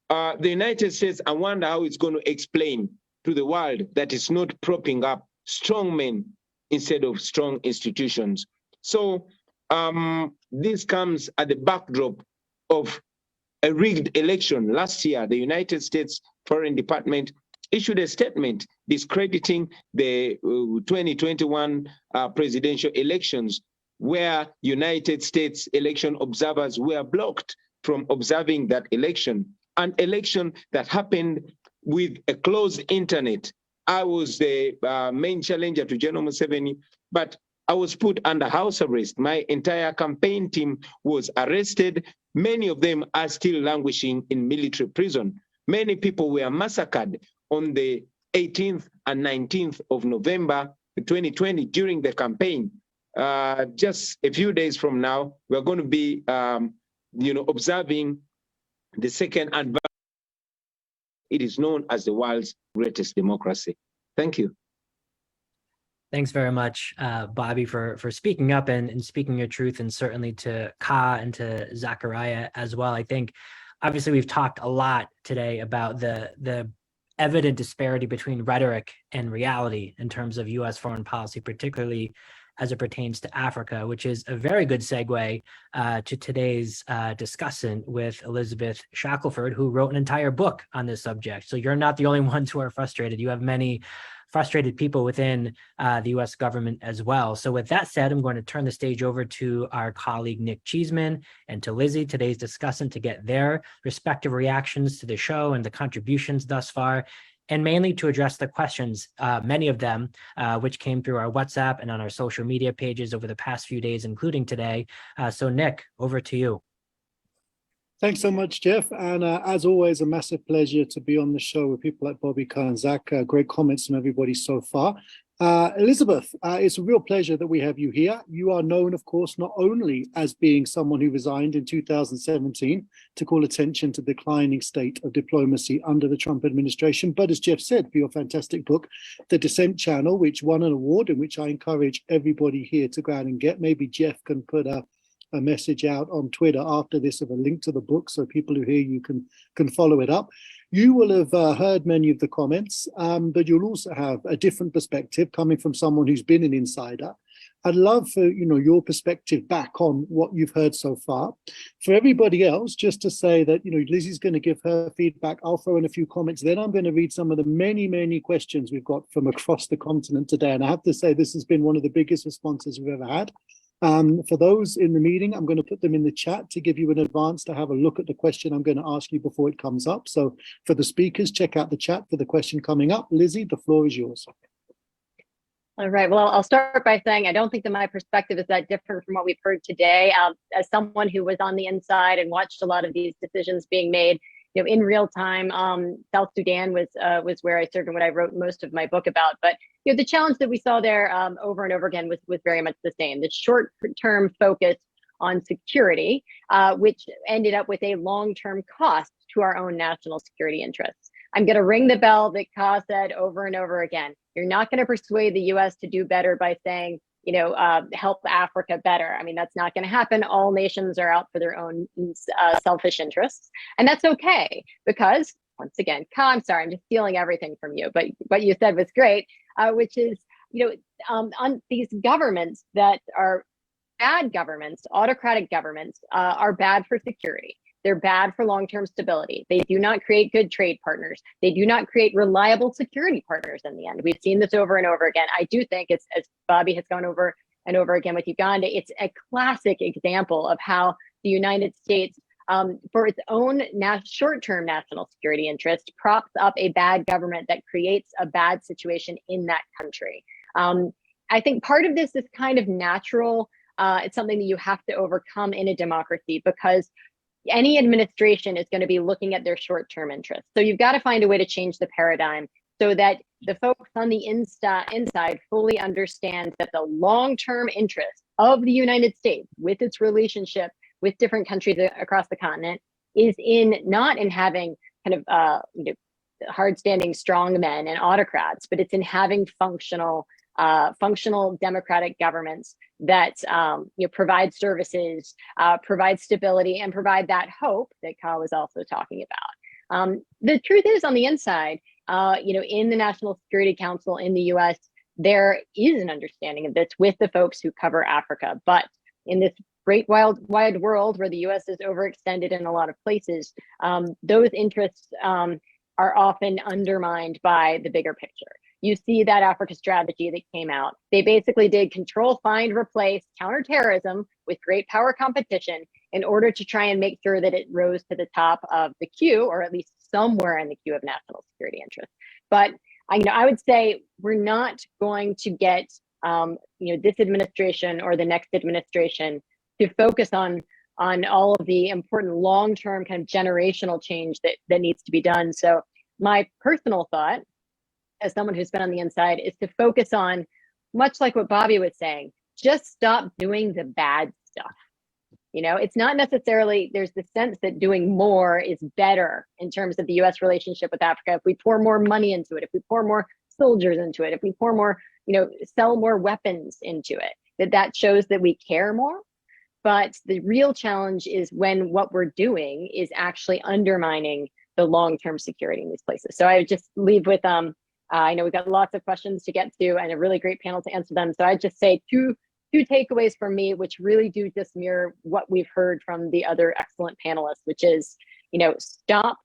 the United States, I wonder how it's going to explain to the world that it's not propping up strong men instead of strong institutions. So this comes at the backdrop of a rigged election. Last year, the United States Foreign Department issued a statement discrediting the 2021 presidential elections, where United States election observers were blocked from observing that election, an election that happened with a closed internet. I was the main challenger to General Museveni, but I was put under house arrest. My entire campaign team was arrested. Many of them are still languishing in military prison. Many people were massacred on the 18th and 19th of November 2020 during the campaign. Just a few days from now, we're going to be observing the second advance. It is known as the world's greatest democracy. Thank you. Thanks very much, Bobi, for speaking up and speaking your truth, and certainly to Ka and to Zachariah as well. I think, obviously, we've talked a lot today about the evident disparity between rhetoric and reality in terms of U.S. foreign policy, particularly as it pertains to Africa, which is a very good segue to today's discussant with Elizabeth Shackelford, who wrote an entire book on this subject. So you're not the only ones who are frustrated. You have many frustrated people within the U.S. government as well. So with that said, I'm going to turn the stage over to our colleague Nick Cheeseman and to Lizzie, today's discussant, to get their respective reactions to the show and the contributions thus far, and mainly to address the questions, many of them, which came through our WhatsApp and on our social media pages over the past few days, including today. So Nick, over to you. Thanks so much, Jeff. And as always, a massive pleasure to be on the show with people like Bobi, Ka, and Zach. Great comments from everybody so far. Elizabeth, it's a real pleasure that we have you here. You are known, of course, not only as being someone who resigned in 2017 to call attention to the declining state of diplomacy under the Trump administration, but as Jeff said, for your fantastic book, The Dissent Channel, which won an award, and which I encourage everybody here to go out and get. Maybe Jeff can put a message out on Twitter after this of a link to the book so people who hear you can follow it up. You will have heard many of the comments, but you'll also have a different perspective coming from someone who's been an insider. I'd love for your perspective back on what you've heard so far. For everybody else, just to say that Lizzie's going to give her feedback. I'll throw in a few comments. Then I'm going to read some of the many questions we've got from across the continent today. And I have to say this has been one of the biggest responses we've ever had. For those in the meeting, I'm going to put them in the chat to give you an advance to have a look at the question I'm going to ask you before it comes up. So for the speakers, check out the chat for the question coming up. Lizzie, the floor is yours. All right. Well, I'll start by saying I don't think that my perspective is that different from what we've heard today. As someone who was on the inside and watched a lot of these decisions being made, in real time, South Sudan was where I served and what I wrote most of my book about. But the challenge that we saw there over and over again was very much the same. The short-term focus on security, which ended up with a long-term cost to our own national security interests. I'm going to ring the bell that Ka said over and over again. You're not going to persuade the U.S. to do better by saying, help Africa better. I mean, that's not going to happen. All nations are out for their own selfish interests. And that's okay, because once again, Ka, I'm sorry, I'm just stealing everything from you, but what you said was great, which is, on these governments that are bad governments, autocratic governments, are bad for security. They're bad for long-term stability. They do not create good trade partners. They do not create reliable security partners in the end. We've seen this over and over again. I do think it's, as Bobi has gone over and over again with Uganda, it's a classic example of how the United States, for its own short-term national security interest, props up a bad government that creates a bad situation in that country. I think part of this is kind of natural. It's something that you have to overcome in a democracy, because any administration is going to be looking at their short-term interests. So you've got to find a way to change the paradigm so that the folks on the inside fully understand that the long-term interest of the United States with its relationship with different countries across the continent is not in having kind of hard-standing strong men and autocrats, but it's in having functional democratic governments that provide services, provide stability, and provide that hope that Ka was also talking about. The truth is, on the inside, in the National Security Council in the U.S., there is an understanding of this with the folks who cover Africa. But in this great wide world where the U.S. is overextended in a lot of places, those interests are often undermined by the bigger picture. You see that Africa strategy that came out. They basically did control, find, replace, counterterrorism with great power competition in order to try and make sure that it rose to the top of the queue, or at least somewhere in the queue of national security interests. But I would say we're not going to get this administration or the next administration to focus on all of the important long-term kind of generational change that needs to be done. So my personal thought, as someone who's been on the inside, is to focus on, much like what Bobi was saying, just stop doing the bad stuff. It's not necessarily, there's the sense that doing more is better in terms of the US relationship with Africa. If we pour more money into it, if we pour more soldiers into it, if we pour more, sell more weapons into it, that shows that we care more. But the real challenge is when what we're doing is actually undermining the long-term security in these places. So I would just leave with, I know we've got lots of questions to get to and a really great panel to answer them. So I'd just say two takeaways from me, which really do just mirror what we've heard from the other excellent panelists, which is, stop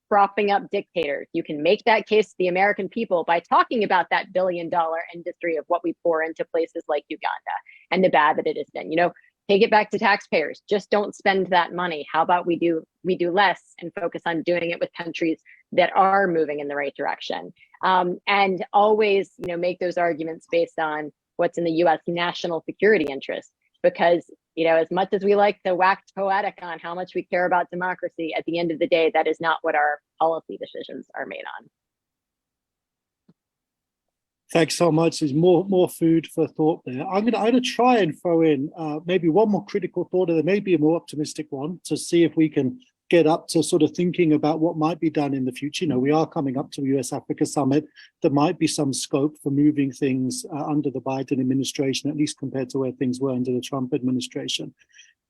propping up dictators. You can make that case to the American people by talking about that billion-dollar industry of what we pour into places like Uganda and the bad that it has done. Take it back to taxpayers. Just don't spend that money. How about we do less and focus on doing it with countries that are moving in the right direction? And always, make those arguments based on what's in the U.S. national security interest. Because, as much as we like to wax poetic on how much we care about democracy, at the end of the day, that is not what our policy decisions are made on. Thanks so much. There's more food for thought there. I'm gonna try and throw in maybe one more critical thought, or there may be a more optimistic one, to see if we can get up to sort of thinking about what might be done in the future. We are coming up to a US-Africa summit. There might be some scope for moving things under the Biden administration, at least compared to where things were under the Trump administration.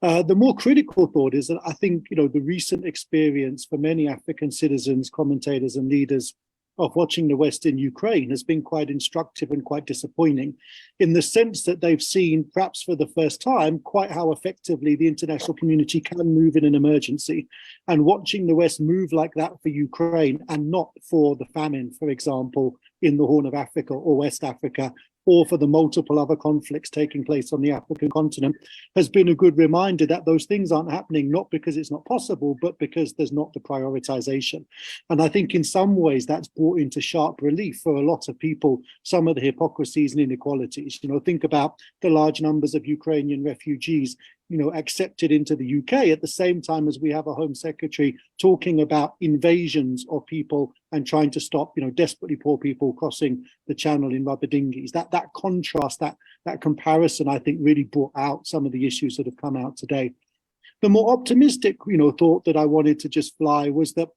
The more critical thought is that I think, the recent experience for many African citizens, commentators and leaders of watching the West in Ukraine has been quite instructive and quite disappointing, in the sense that they've seen, perhaps for the first time, quite how effectively the international community can move in an emergency. And watching the West move like that for Ukraine and not for the famine, for example, in the Horn of Africa or West Africa, or for the multiple other conflicts taking place on the African continent, has been a good reminder that those things aren't happening, not because it's not possible, but because there's not the prioritization. And I think in some ways that's brought into sharp relief for a lot of people some of the hypocrisies and inequalities. Think about the large numbers of Ukrainian refugees accepted into the UK at the same time as we have a Home Secretary talking about invasions of people and trying to stop, desperately poor people crossing the channel in rubber dinghies. That contrast, that comparison, I think really brought out some of the issues that have come out today. The more optimistic, thought that I wanted to just fly was that,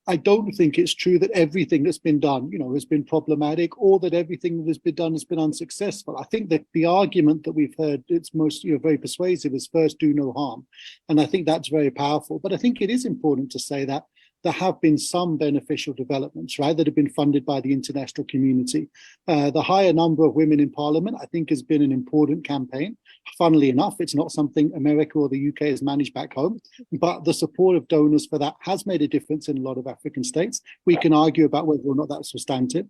I don't think it's true that everything that's been done, has been problematic, or that everything that has been done has been unsuccessful. I think that the argument that we've heard, it's most, very persuasive, is first do no harm. And I think that's very powerful. But I think it is important to say that there have been some beneficial developments, right, that have been funded by the international community. The higher number of women in parliament, I think, has been an important campaign. Funnily enough, it's not something America or the UK has managed back home, but the support of donors for that has made a difference in a lot of African states. We can argue about whether or not that's substantive.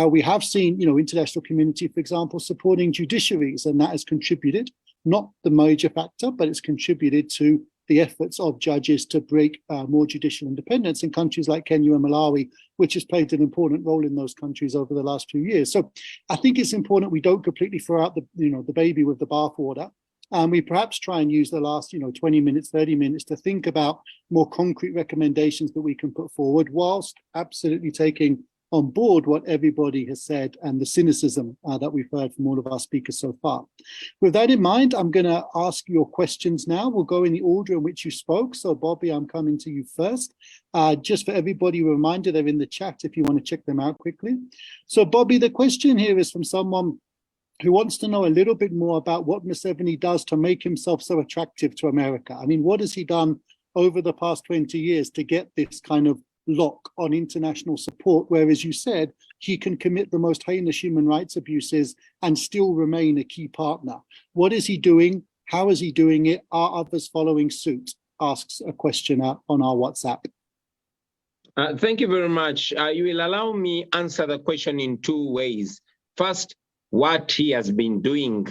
We have seen, international community, for example, supporting judiciaries, and that has contributed, not the major factor, but it's contributed to the efforts of judges to break more judicial independence in countries like Kenya and Malawi, which has played an important role in those countries over the last few years. So I think it's important we don't completely throw out the baby with the bathwater. And we perhaps try and use the last 20 minutes, 30 minutes to think about more concrete recommendations that we can put forward, whilst absolutely taking on board what everybody has said and the cynicism that we've heard from all of our speakers so far. With that in mind, I'm going to ask your questions now. We'll go in the order in which you spoke. So Bobi, I'm coming to you first. Just for everybody, a reminder, they're in the chat if you want to check them out quickly. So Bobi, the question here is from someone who wants to know a little bit more about what Museveni does to make himself so attractive to America. I mean, what has he done over the past 20 years to get this kind of lock on international support, where, as you said, he can commit the most heinous human rights abuses and still remain a key partner? What is he doing? How is he doing it? Are others following suit? Asks a questioner on our WhatsApp. Thank you very much. You will allow me answer the question in two ways. First, what he has been doing.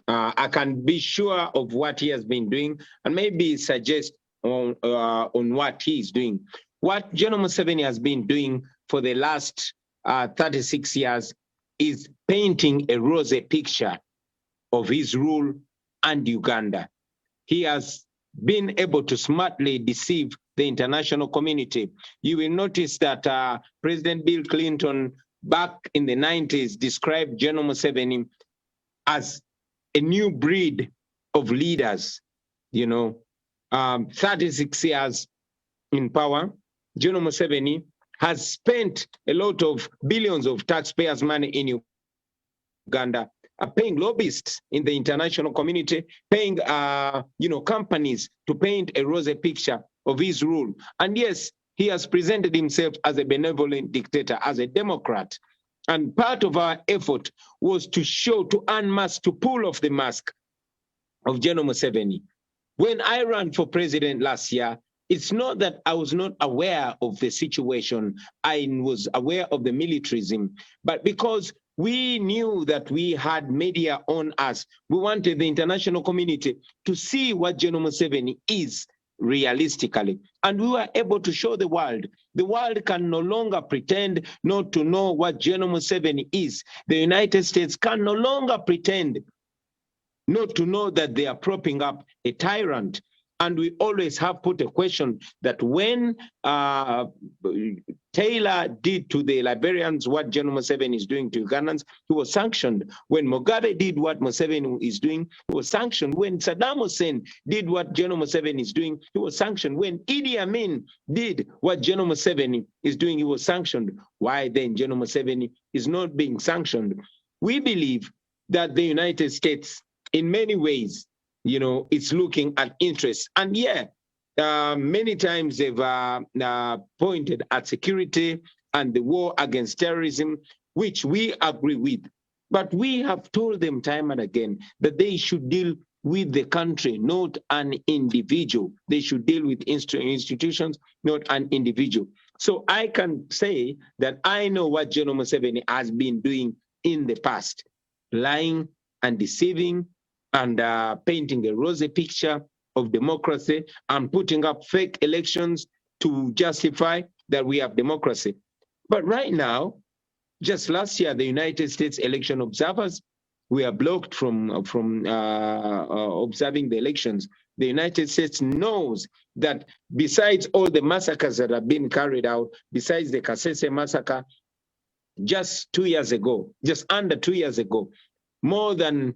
I can be sure of what he has been doing and maybe suggest on what he is doing. What General Museven has been doing for the last 36 years is painting a rosy picture of his rule and Uganda. He has been able to smartly deceive the international community. You will notice that President Bill Clinton back in the 90s described General Museven as a new breed of leaders, 36 years in power. General Museven has spent a lot of billions of taxpayers' money in Uganda, paying lobbyists in the international community, paying companies to paint a rosy picture of his rule. And yes, he has presented himself as a benevolent dictator, as a Democrat. And part of our effort was to show, to unmask, to pull off the mask of General Museven. When I ran for president last year, it's not that I was not aware of the situation. I was aware of the militarism, but because we knew that we had media on us, we wanted the international community to see what General Museven is realistically. And we were able to show the world. The world can no longer pretend not to know what General Museven is. The United States can no longer pretend not to know that they are propping up a tyrant. And we always have put a question that when Taylor did to the Liberians what General Museven is doing to Ugandans, he was sanctioned. When Mugabe did what Museven is doing, he was sanctioned. When Saddam Hussein did what General Museven is doing, he was sanctioned. When Idi Amin did what General Museven is doing, he was sanctioned. Why then General Museven is not being sanctioned? We believe that the United States, in many ways, it's looking at interests. And many times they've pointed at security and the war against terrorism, which we agree with. But we have told them time and again that they should deal with the country, not an individual. They should deal with institutions, not an individual. So I can say that I know what General Museveni has been doing in the past, lying and deceiving and painting a rosy picture of democracy and putting up fake elections to justify that we have democracy. But right now, just last year, the United States election observers were blocked from observing the elections. The United States knows that besides all the massacres that have been carried out, besides the Kasese massacre, just 2 years ago, just under 2 years ago, more than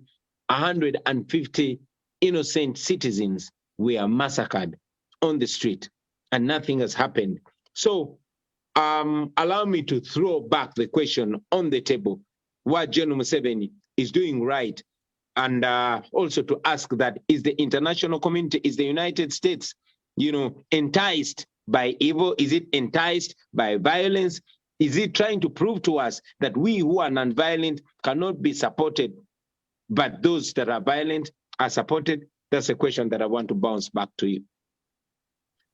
150 innocent citizens were massacred on the street, and nothing has happened. So allow me to throw back the question on the table, what General Museveni is doing right, and also to ask that, is the international community, is the United States, enticed by evil? Is it enticed by violence? Is it trying to prove to us that we who are nonviolent cannot be supported, but those that are violent are supported? That's a question that I want to bounce back to you.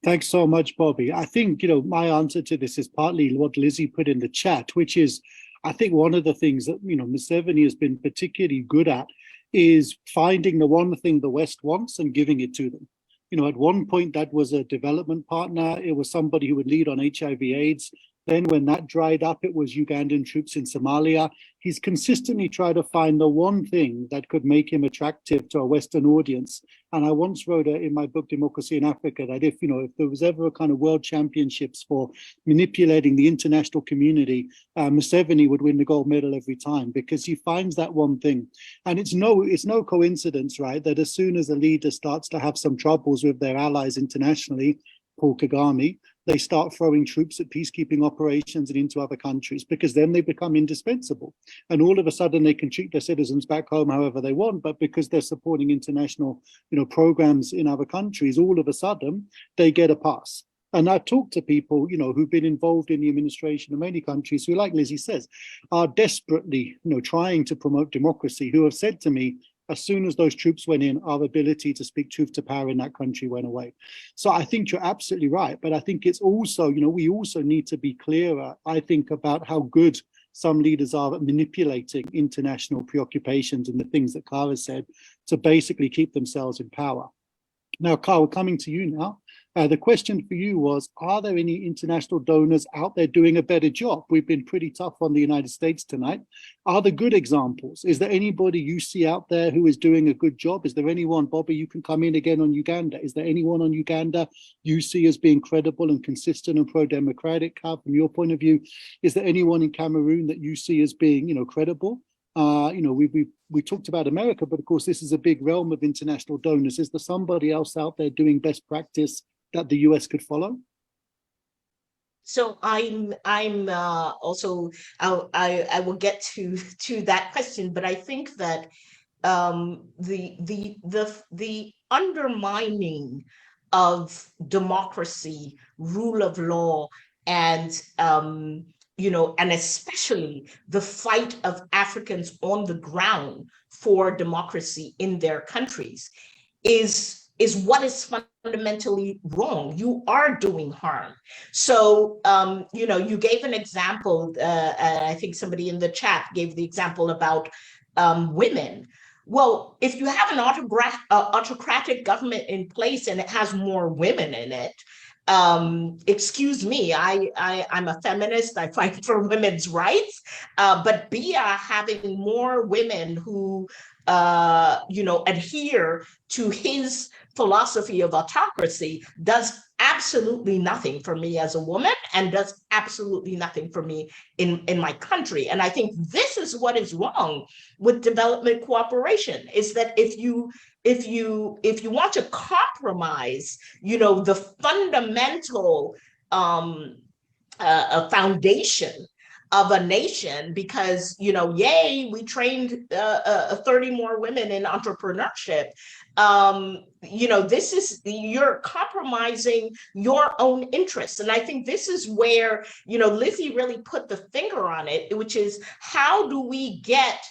Thanks so much, Bobi. I think, my answer to this is partly what Lizzie put in the chat, which is, I think one of the things that, Museveni has been particularly good at is finding the one thing the West wants and giving it to them. At one point that was a development partner. It was somebody who would lead on HIV/AIDS. Then when that dried up, it was Ugandan troops in Somalia. He's consistently tried to find the one thing that could make him attractive to a Western audience. And I once wrote in my book, Democracy in Africa, that if there was ever a kind of world championships for manipulating the international community, Museveni would win the gold medal every time, because he finds that one thing. And it's no coincidence, right, that as soon as a leader starts to have some troubles with their allies internationally, Paul Kagame, they start throwing troops at peacekeeping operations and into other countries, because then they become indispensable. And all of a sudden they can treat their citizens back home however they want, but because they're supporting international, programs in other countries, all of a sudden they get a pass. And I've talked to people, who've been involved in the administration of many countries who, like Lizzie says, are desperately, trying to promote democracy, who have said to me, as soon as those troops went in, our ability to speak truth to power in that country went away. So I think you're absolutely right. But I think it's also, we also need to be clearer, I think, about how good some leaders are at manipulating international preoccupations and the things that Kara said to basically keep themselves in power. Now, Kara, coming to you now. The question for you was, are there any international donors out there doing a better job? We've been pretty tough on the United States tonight. Are there good examples? Is there anybody you see out there who is doing a good job? Is there anyone, Bobi, you can come in again on Uganda. Is there anyone on Uganda you see as being credible and consistent and pro-democratic? From your point of view, is there anyone in Cameroon that you see as being, credible? We talked about America, but of course, this is a big realm of international donors. Is there somebody else out there doing best practice that the US could follow? So I'm also, I will get to that question, but I think that the undermining of democracy, rule of law, and and especially the fight of Africans on the ground for democracy in their countries is what is fundamentally wrong. You are doing harm. So, you gave an example, I think somebody in the chat gave the example about women. Well, if you have an autocratic government in place and it has more women in it, excuse me, I'm a feminist, I fight for women's rights, but Biya having more women who, adhere to his philosophy of autocracy does absolutely nothing for me as a woman and does absolutely nothing for me in my country. And I think this is what is wrong with development cooperation, is that if you want to compromise, the fundamental foundation of a nation because, you know, yay, we trained 30 more women in entrepreneurship. You know, this is, you're compromising your own interests. And I think this is where, you know, Lizzie really put the finger on it, which is how do we get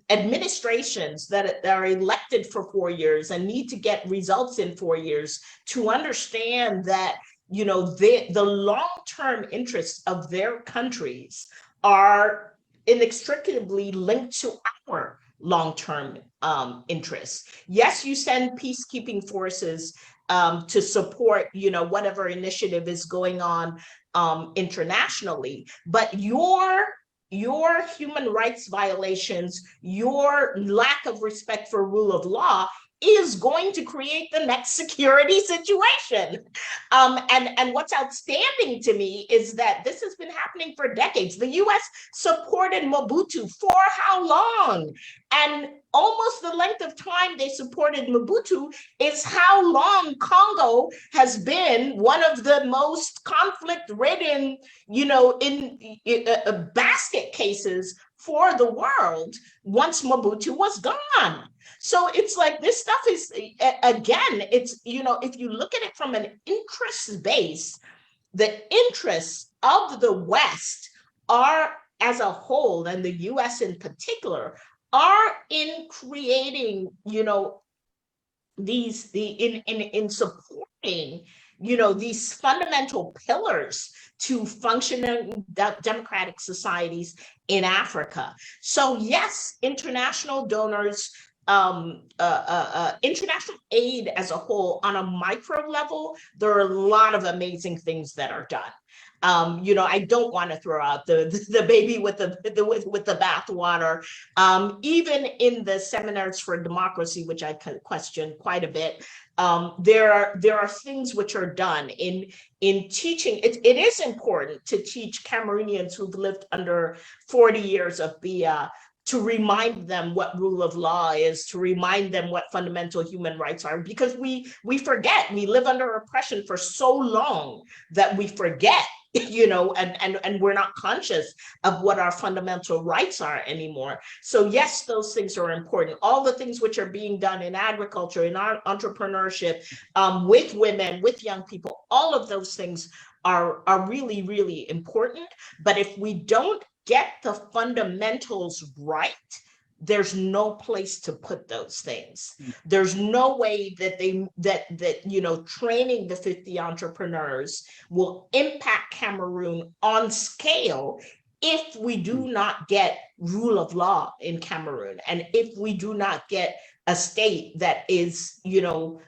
administrations that are elected for 4 years and need to get results in 4 years to understand that, you know, the long-term interests of their countries are inextricably linked to our long-term interests. Yes, you send peacekeeping forces to support, you know, whatever initiative is going on internationally, but your human rights violations, your lack of respect for rule of law is going to create the next security situation. And what's outstanding to me is that this has been happening for decades. The US supported Mobutu for how long? And almost the length of time they supported Mobutu is how long Congo has been one of the most conflict-ridden, you know, in basket cases for the world once Mobutu was gone. So it's like this stuff is, again, it's, you know, if you look at it from an interest base, the interests of the West are as a whole, and the US in particular, are in creating, you know, these, in supporting, you know, these fundamental pillars to functioning democratic societies in Africa. So yes, international donors, international aid as a whole on a micro level, there are a lot of amazing things that are done. You know, I don't want to throw out the baby with the bathwater. Even in the seminars for democracy, which I question quite a bit, there are things which are done in teaching. It is important to teach Cameroonians who've lived under 40 years of BIA, to remind them what rule of law is, to remind them what fundamental human rights are, because we forget. We live under oppression for so long that we forget, you know, and we're not conscious of what our fundamental rights are anymore. So yes, those things are important. All the things which are being done in agriculture, in our entrepreneurship, with women, with young people, all of those things are really, really important. But if we don't get the fundamentals right, there's no place to put those things. There's no way that that you know, training the 50 entrepreneurs will impact Cameroon on scale if we do not get rule of law in Cameroon, and if we do not get a state that is, you know,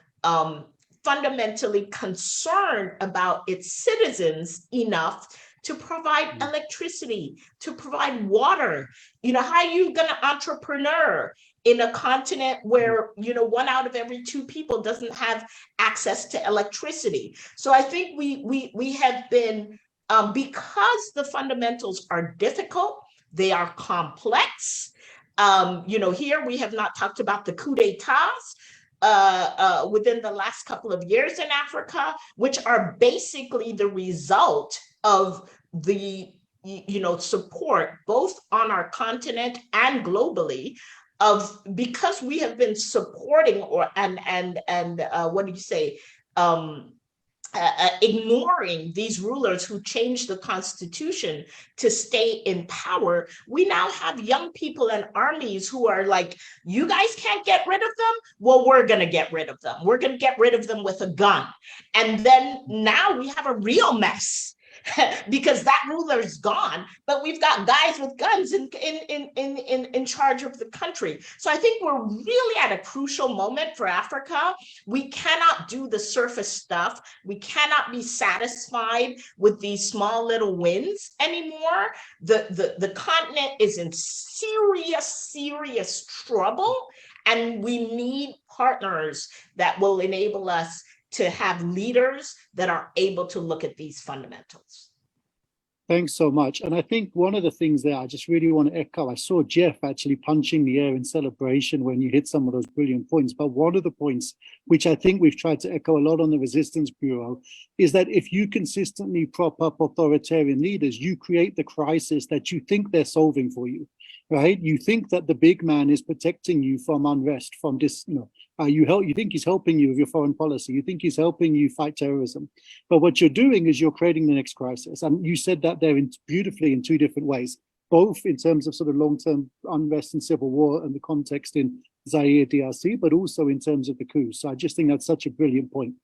fundamentally concerned about its citizens enough to provide electricity, to provide water. You know, how are you going to entrepreneur in a continent where, you know, 1 out of every 2 people doesn't have access to electricity? So I think we have been, because the fundamentals are difficult, they are complex. You know, here we have not talked about the coup d'etats within the last couple of years in Africa, which are basically the result of the, you know, support both on our continent and globally, of, because we have been supporting what do you say, ignoring these rulers who changed the constitution to stay in power. We now have young people and armies who are like, you guys can't get rid of them? Well, we're going to get rid of them. We're going to get rid of them with a gun. And then now we have a real mess because that ruler is gone, but we've got guys with guns in charge of the country. So I think we're really at a crucial moment for Africa. We cannot do the surface stuff. We cannot be satisfied with these small little wins anymore. The continent is in serious trouble, and we need partners that will enable us to have leaders that are able to look at these fundamentals. Thanks so much. And I think one of the things there I just really want to echo, I saw Jeff actually punching the air in celebration when you hit some of those brilliant points. But one of the points, which I think we've tried to echo a lot on the Resistance Bureau, is that if you consistently prop up authoritarian leaders, you create the crisis that you think they're solving for you, right? You think that the big man is protecting you from unrest, from this, you think he's helping you with your foreign policy. You think he's helping you fight terrorism. But what you're doing is you're creating the next crisis. And you said that there beautifully in two different ways, both in terms of sort of long-term unrest and civil war and the context in Zaire, DRC, but also in terms of the coup. So I just think that's such a brilliant point.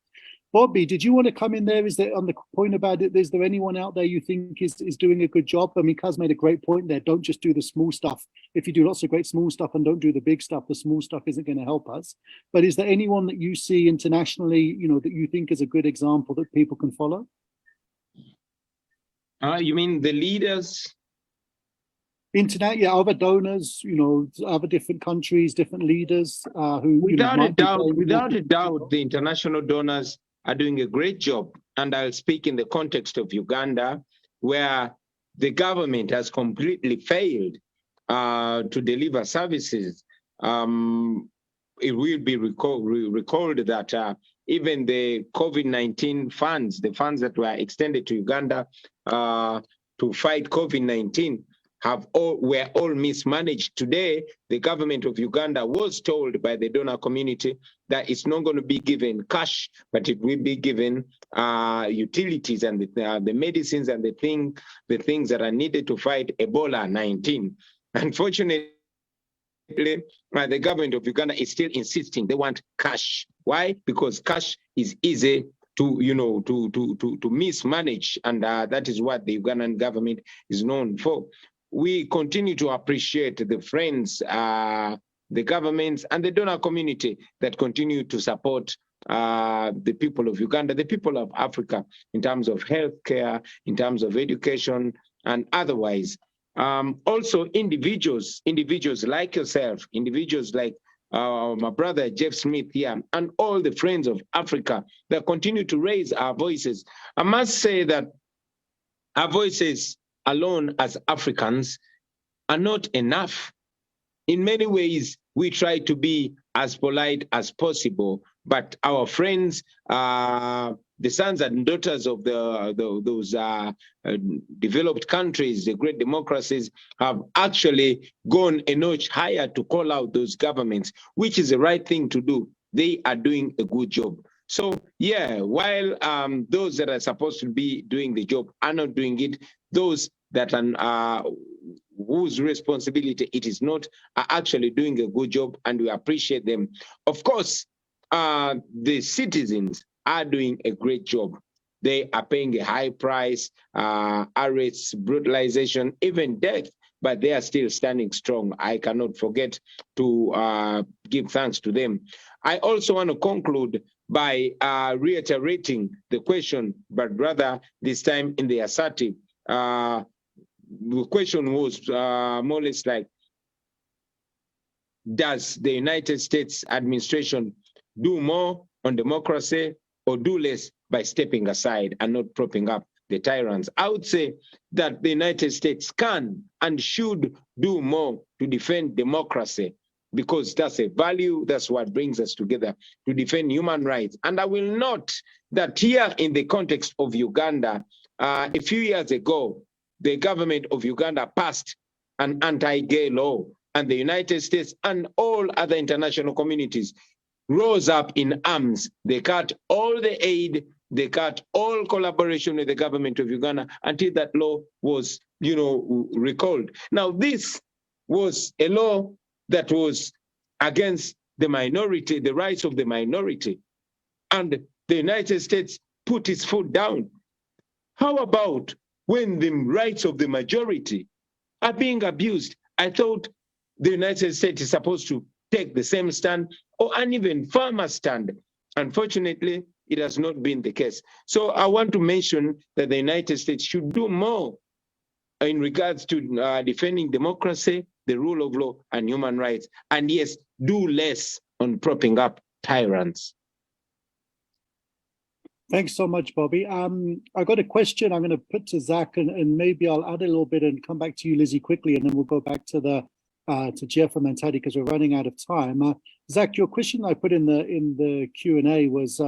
Bobi, did you want to come in there? Is there, on the point about it, is there anyone out there you think is doing a good job? I mean, Kaz made a great point there. Don't just do the small stuff. If you do lots of great small stuff and don't do the big stuff, the small stuff isn't going to help us. But is there anyone that you see internationally, that you think is a good example that people can follow? You mean the leaders? Internet, yeah, other donors, other different countries, different leaders who. Without a doubt, the international donors are doing a great job. And I'll speak in the context of Uganda, where the government has completely failed to deliver services. It will be recalled that even the COVID-19 funds, the funds that were extended to Uganda to fight COVID-19, were all mismanaged. Today, the government of Uganda was told by the donor community that it's not going to be given cash, but it will be given utilities and the medicines and the things that are needed to fight Ebola-19. Unfortunately, the government of Uganda is still insisting they want cash. Why? Because cash is easy to mismanage, and that is what the Ugandan government is known for. We continue to appreciate the friends, the governments, and the donor community that continue to support the people of Uganda, the people of Africa, in terms of healthcare, in terms of education, and otherwise. Also, individuals like yourself, individuals like my brother Jeff Smith here, and all the friends of Africa that continue to raise our voices. I must say that our voices alone as Africans are not enough. In many ways, we try to be as polite as possible, but our friends, the sons and daughters of those developed countries, the great democracies, have actually gone a notch higher to call out those governments, which is the right thing to do. They are doing a good job. So yeah, while those that are supposed to be doing the job are not doing it, those that are whose responsibility it is not are actually doing a good job, and we appreciate them. Of course, the citizens are doing a great job. They are paying a high price, arrests, brutalization, even death, but they are still standing strong. I cannot forget to give thanks to them. I also want to conclude by reiterating the question, but rather this time in the assertive. The question was more or less like, does the United States administration do more on democracy or do less by stepping aside and not propping up the tyrants? I would say that the United States can and should do more to defend democracy, because that's a value, that's what brings us together, to defend human rights. And I will note that here in the context of Uganda, a few years ago, the government of Uganda passed an anti-gay law, and the United States and all other international communities rose up in arms. They cut all the aid, they cut all collaboration with the government of Uganda until that law was, recalled. Now, this was a law that was against the minority, the rights of the minority, and the United States put its foot down. How about when the rights of the majority are being abused? I thought the United States is supposed to take the same stand or an even firmer stand. Unfortunately, it has not been the case. So I want to mention that the United States should do more in regards to defending democracy, the rule of law, and human rights. And yes, do less on propping up tyrants. Thanks so much, Bobby. I got a question I'm going to put to Zach, and maybe I'll add a little bit and come back to you, Lizzie, quickly, and then we'll go back to the to Jeff and Mentati because we're running out of time. Zach, your question I put in the Q&A was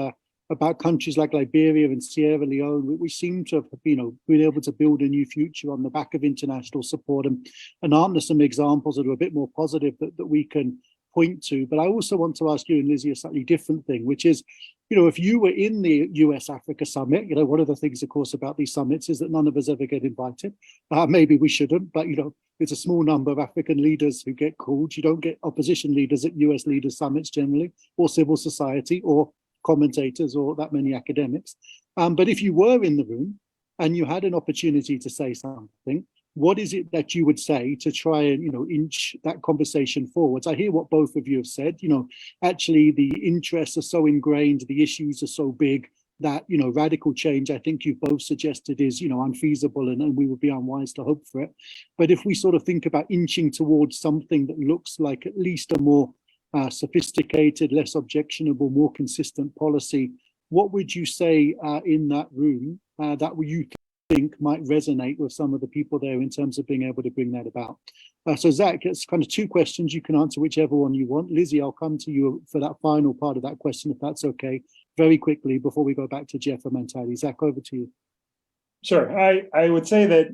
about countries like Liberia and Sierra Leone. We seem to have, been able to build a new future on the back of international support, and aren't there some examples that are a bit more positive that we can point to? But I also want to ask you and Lizzie a slightly different thing, which is, if you were in the US-Africa summit, one of the things, of course, about these summits is that none of us ever get invited. Maybe we shouldn't, but, it's a small number of African leaders who get called. You don't get opposition leaders at US leaders summits generally, or civil society, or commentators, or that many academics. But if you were in the room and you had an opportunity to say something, what is it that you would say to try and, inch that conversation forwards? I hear what both of you have said. Actually the interests are so ingrained, the issues are so big that, radical change, I think you've both suggested is, unfeasible, and we would be unwise to hope for it. But if we sort of think about inching towards something that looks like at least a more sophisticated, less objectionable, more consistent policy, what would you say in that room that you think might resonate with some of the people there in terms of being able to bring that about? So Zach, it's kind of two questions. You can answer whichever one you want. Lizzie, I'll come to you for that final part of that question, if that's okay, very quickly before we go back to Jeff and Mentati. Zach, over to you. Sure. I would say that,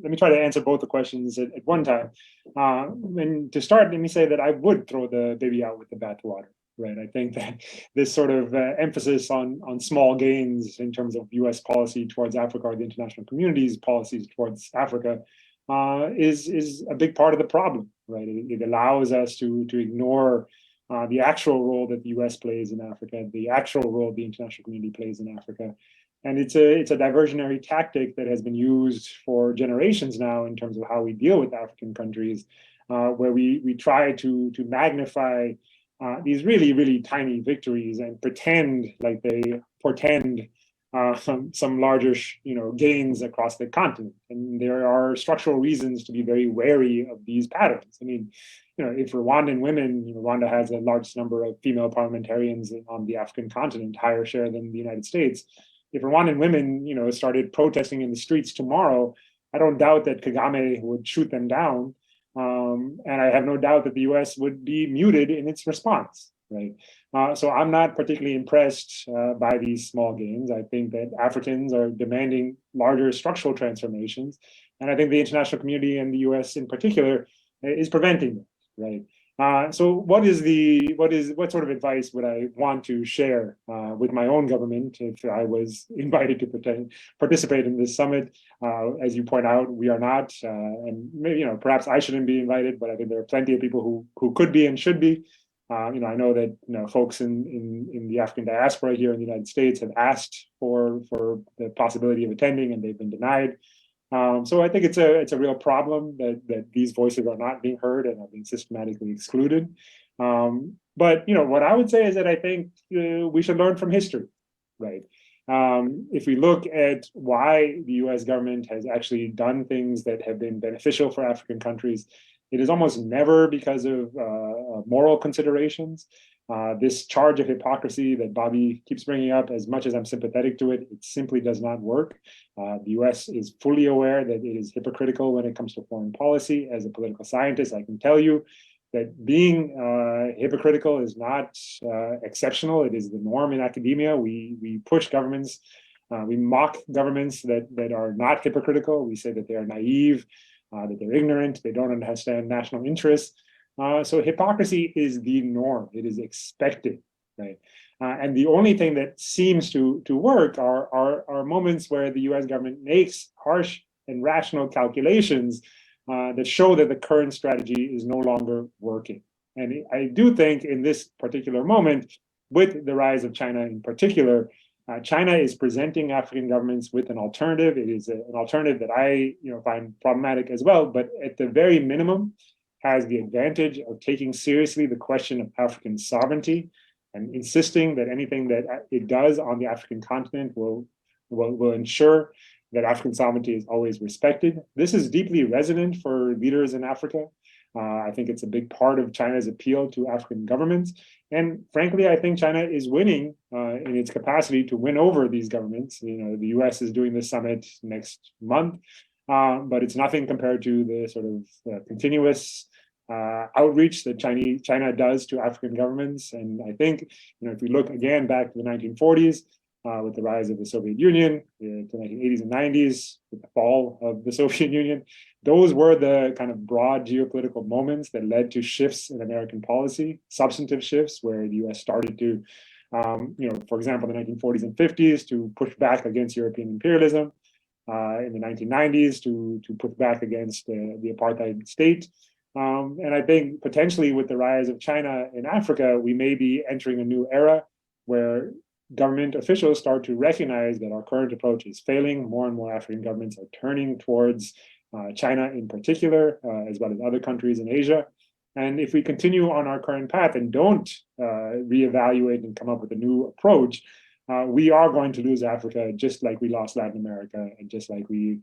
let me try to answer both the questions at one time. And to start, let me say that I would throw the baby out with the bathwater. Right. I think that this sort of emphasis on small gains in terms of U.S. policy towards Africa, or the international community's policies towards Africa, is a big part of the problem. Right. It allows us to ignore the actual role that the U.S. plays in Africa, the actual role the international community plays in Africa. And it's a diversionary tactic that has been used for generations now in terms of how we deal with African countries, where we try to magnify these really, really tiny victories and pretend like they portend some larger, gains across the continent. And there are structural reasons to be very wary of these patterns. I mean, if Rwandan women, Rwanda has the largest number of female parliamentarians on the African continent, higher share than the United States. If Rwandan women, started protesting in the streets tomorrow, I don't doubt that Kagame would shoot them down. And I have no doubt that the U.S. would be muted in its response, right? So I'm not particularly impressed by these small gains. I think that Africans are demanding larger structural transformations, and I think the international community and the U.S. in particular is preventing them, right? So what sort of advice would I want to share with my own government if I was invited to participate in this summit? As you point out, we are not, and maybe, perhaps I shouldn't be invited, but I think there are plenty of people who could be and should be. I know that folks in the African diaspora here in the United States have asked for the possibility of attending, and they've been denied. So I think it's a real problem that these voices are not being heard and are being systematically excluded. But what I would say is that I think we should learn from history, right? If we look at why the U.S. government has actually done things that have been beneficial for African countries, it is almost never because of moral considerations. This charge of hypocrisy that Bobi keeps bringing up, as much as I'm sympathetic to it, it simply does not work. The US is fully aware that it is hypocritical when it comes to foreign policy. As a political scientist, I can tell you that being hypocritical is not exceptional. It is the norm in academia. We push governments, we mock governments that are not hypocritical. We say that they are naive, that they're ignorant, they don't understand national interests. So hypocrisy is the norm. It is expected, right? And the only thing that seems to work are moments where the U.S. government makes harsh and rational calculations that show that the current strategy is no longer working. And I do think in this particular moment, with the rise of China in particular, China is presenting African governments with an alternative. It is an alternative that I find problematic as well, but at the very minimum, has the advantage of taking seriously the question of African sovereignty and insisting that anything that it does on the African continent will ensure that African sovereignty is always respected. This is deeply resonant for leaders in Africa. I think it's a big part of China's appeal to African governments. And frankly, I think China is winning in its capacity to win over these governments. The US is doing this summit next month, but it's nothing compared to the sort of continuous outreach that China does to African governments. And I think, if we look again back to the 1940s, with the rise of the Soviet Union, to the 1980s and 90s, with the fall of the Soviet Union, those were the kind of broad geopolitical moments that led to shifts in American policy, substantive shifts, where the US started to, for example, the 1940s and 50s to push back against European imperialism, in the 1990s to push back against the apartheid state. And I think potentially with the rise of China in Africa, we may be entering a new era where government officials start to recognize that our current approach is failing. More and more African governments are turning towards China in particular, as well as other countries in Asia. And if we continue on our current path and don't reevaluate and come up with a new approach, we are going to lose Africa, just like we lost Latin America, and just like we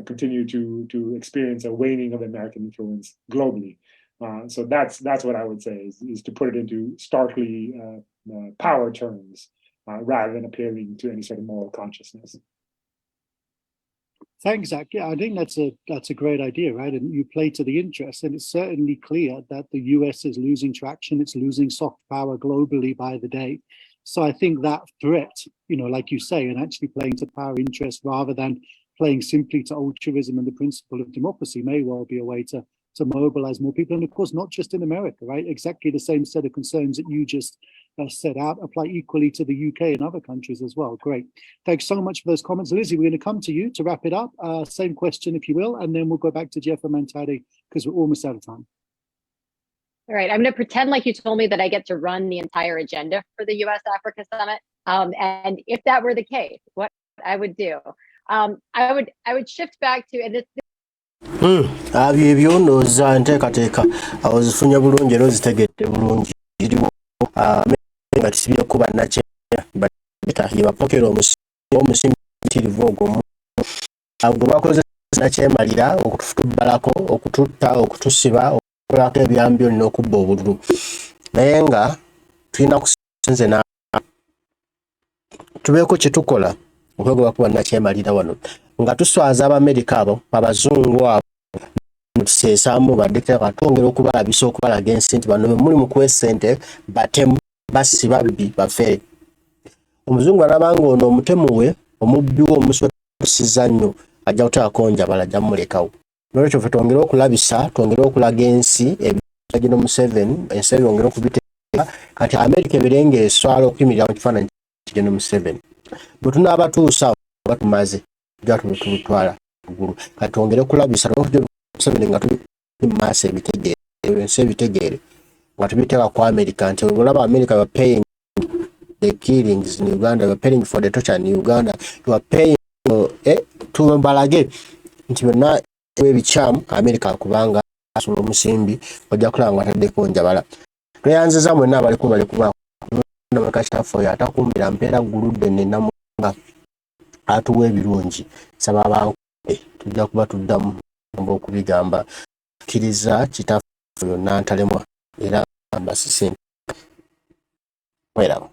continue to experience a waning of American influence globally. So that's what I would say is to put it into starkly power terms, rather than appealing to any sort of moral consciousness. Thanks, Zach. Yeah, I think that's a great idea, right? And you play to the interest, and it's certainly clear that the US is losing traction. It's losing soft power globally by the day. So I think that threat, like you say, and actually playing to power interest rather than playing simply to altruism and the principle of democracy may well be a way to mobilize more people. And of course, not just in America, right? Exactly the same set of concerns that you just set out apply equally to the UK and other countries as well. Great. Thanks so much for those comments. Lizzie, we're going to come to you to wrap it up. Same question, if you will, and then we'll go back to Jeff and Mantadi because we're almost out of time. All right, I'm going to pretend like you told me that I get to run the entire agenda for the US-Africa Summit. And if that were the case, what I would do, I would shift back to, and this Ebyo ndowooza nteekateeka ozifunye bulungi era ozitegedde bulungi ziriwo nga tisibire kuba nakyenda ye bapokera omusimbi mutirivu ogwo gwe bakozesa nakyemalira okutubbalako okututta okutusiba okukolako ebyambi olina okubba obululu naye nga tulina kusinze na tubeeko kye tukola okwegoba kuba nakyemalira wano nga tuswaza Abamerika abo abazungu abo tuseesaamu badictator twongera okubalabisa okubalaga ensi nti bano muli mu kuwa essente batemu basi babbi bafere omuzungu alabanga ono omutemu we omubbi we omuswatusiza nnyo ajja kutaako njabala ajja mumulekawo nolwekyo ffe twongera okulabisa twongera okulaga ensi ebigino Museven ensi yongera okubiteeka kati Amerika ebirenge eswala okuyimirira mu kifaananyi kigino Museven bwe tunaabatuusa batumaze tujja tulutwala ggulu kati twongere okulabisa Museven nga tuli mu maaso ebitegeere ensi ebitegeere nga tubiteeka ku America nti olaba America you are paying the killings in Uganda, you are paying for the torture in Uganda, you are paying tubalage nti byonna ebikyamu America akubanga asula omusimbi ojja kulaba nga ataddeko njabala tweyanziza mwenna abalikuba kitaffe oyo atakumbira mpeera guludde nenamunga atuwa ebirungi saba abankube tujja kuba tuddamu okubigamba kkiriza kitaffe oyo n'antalemwa era mbasise werabo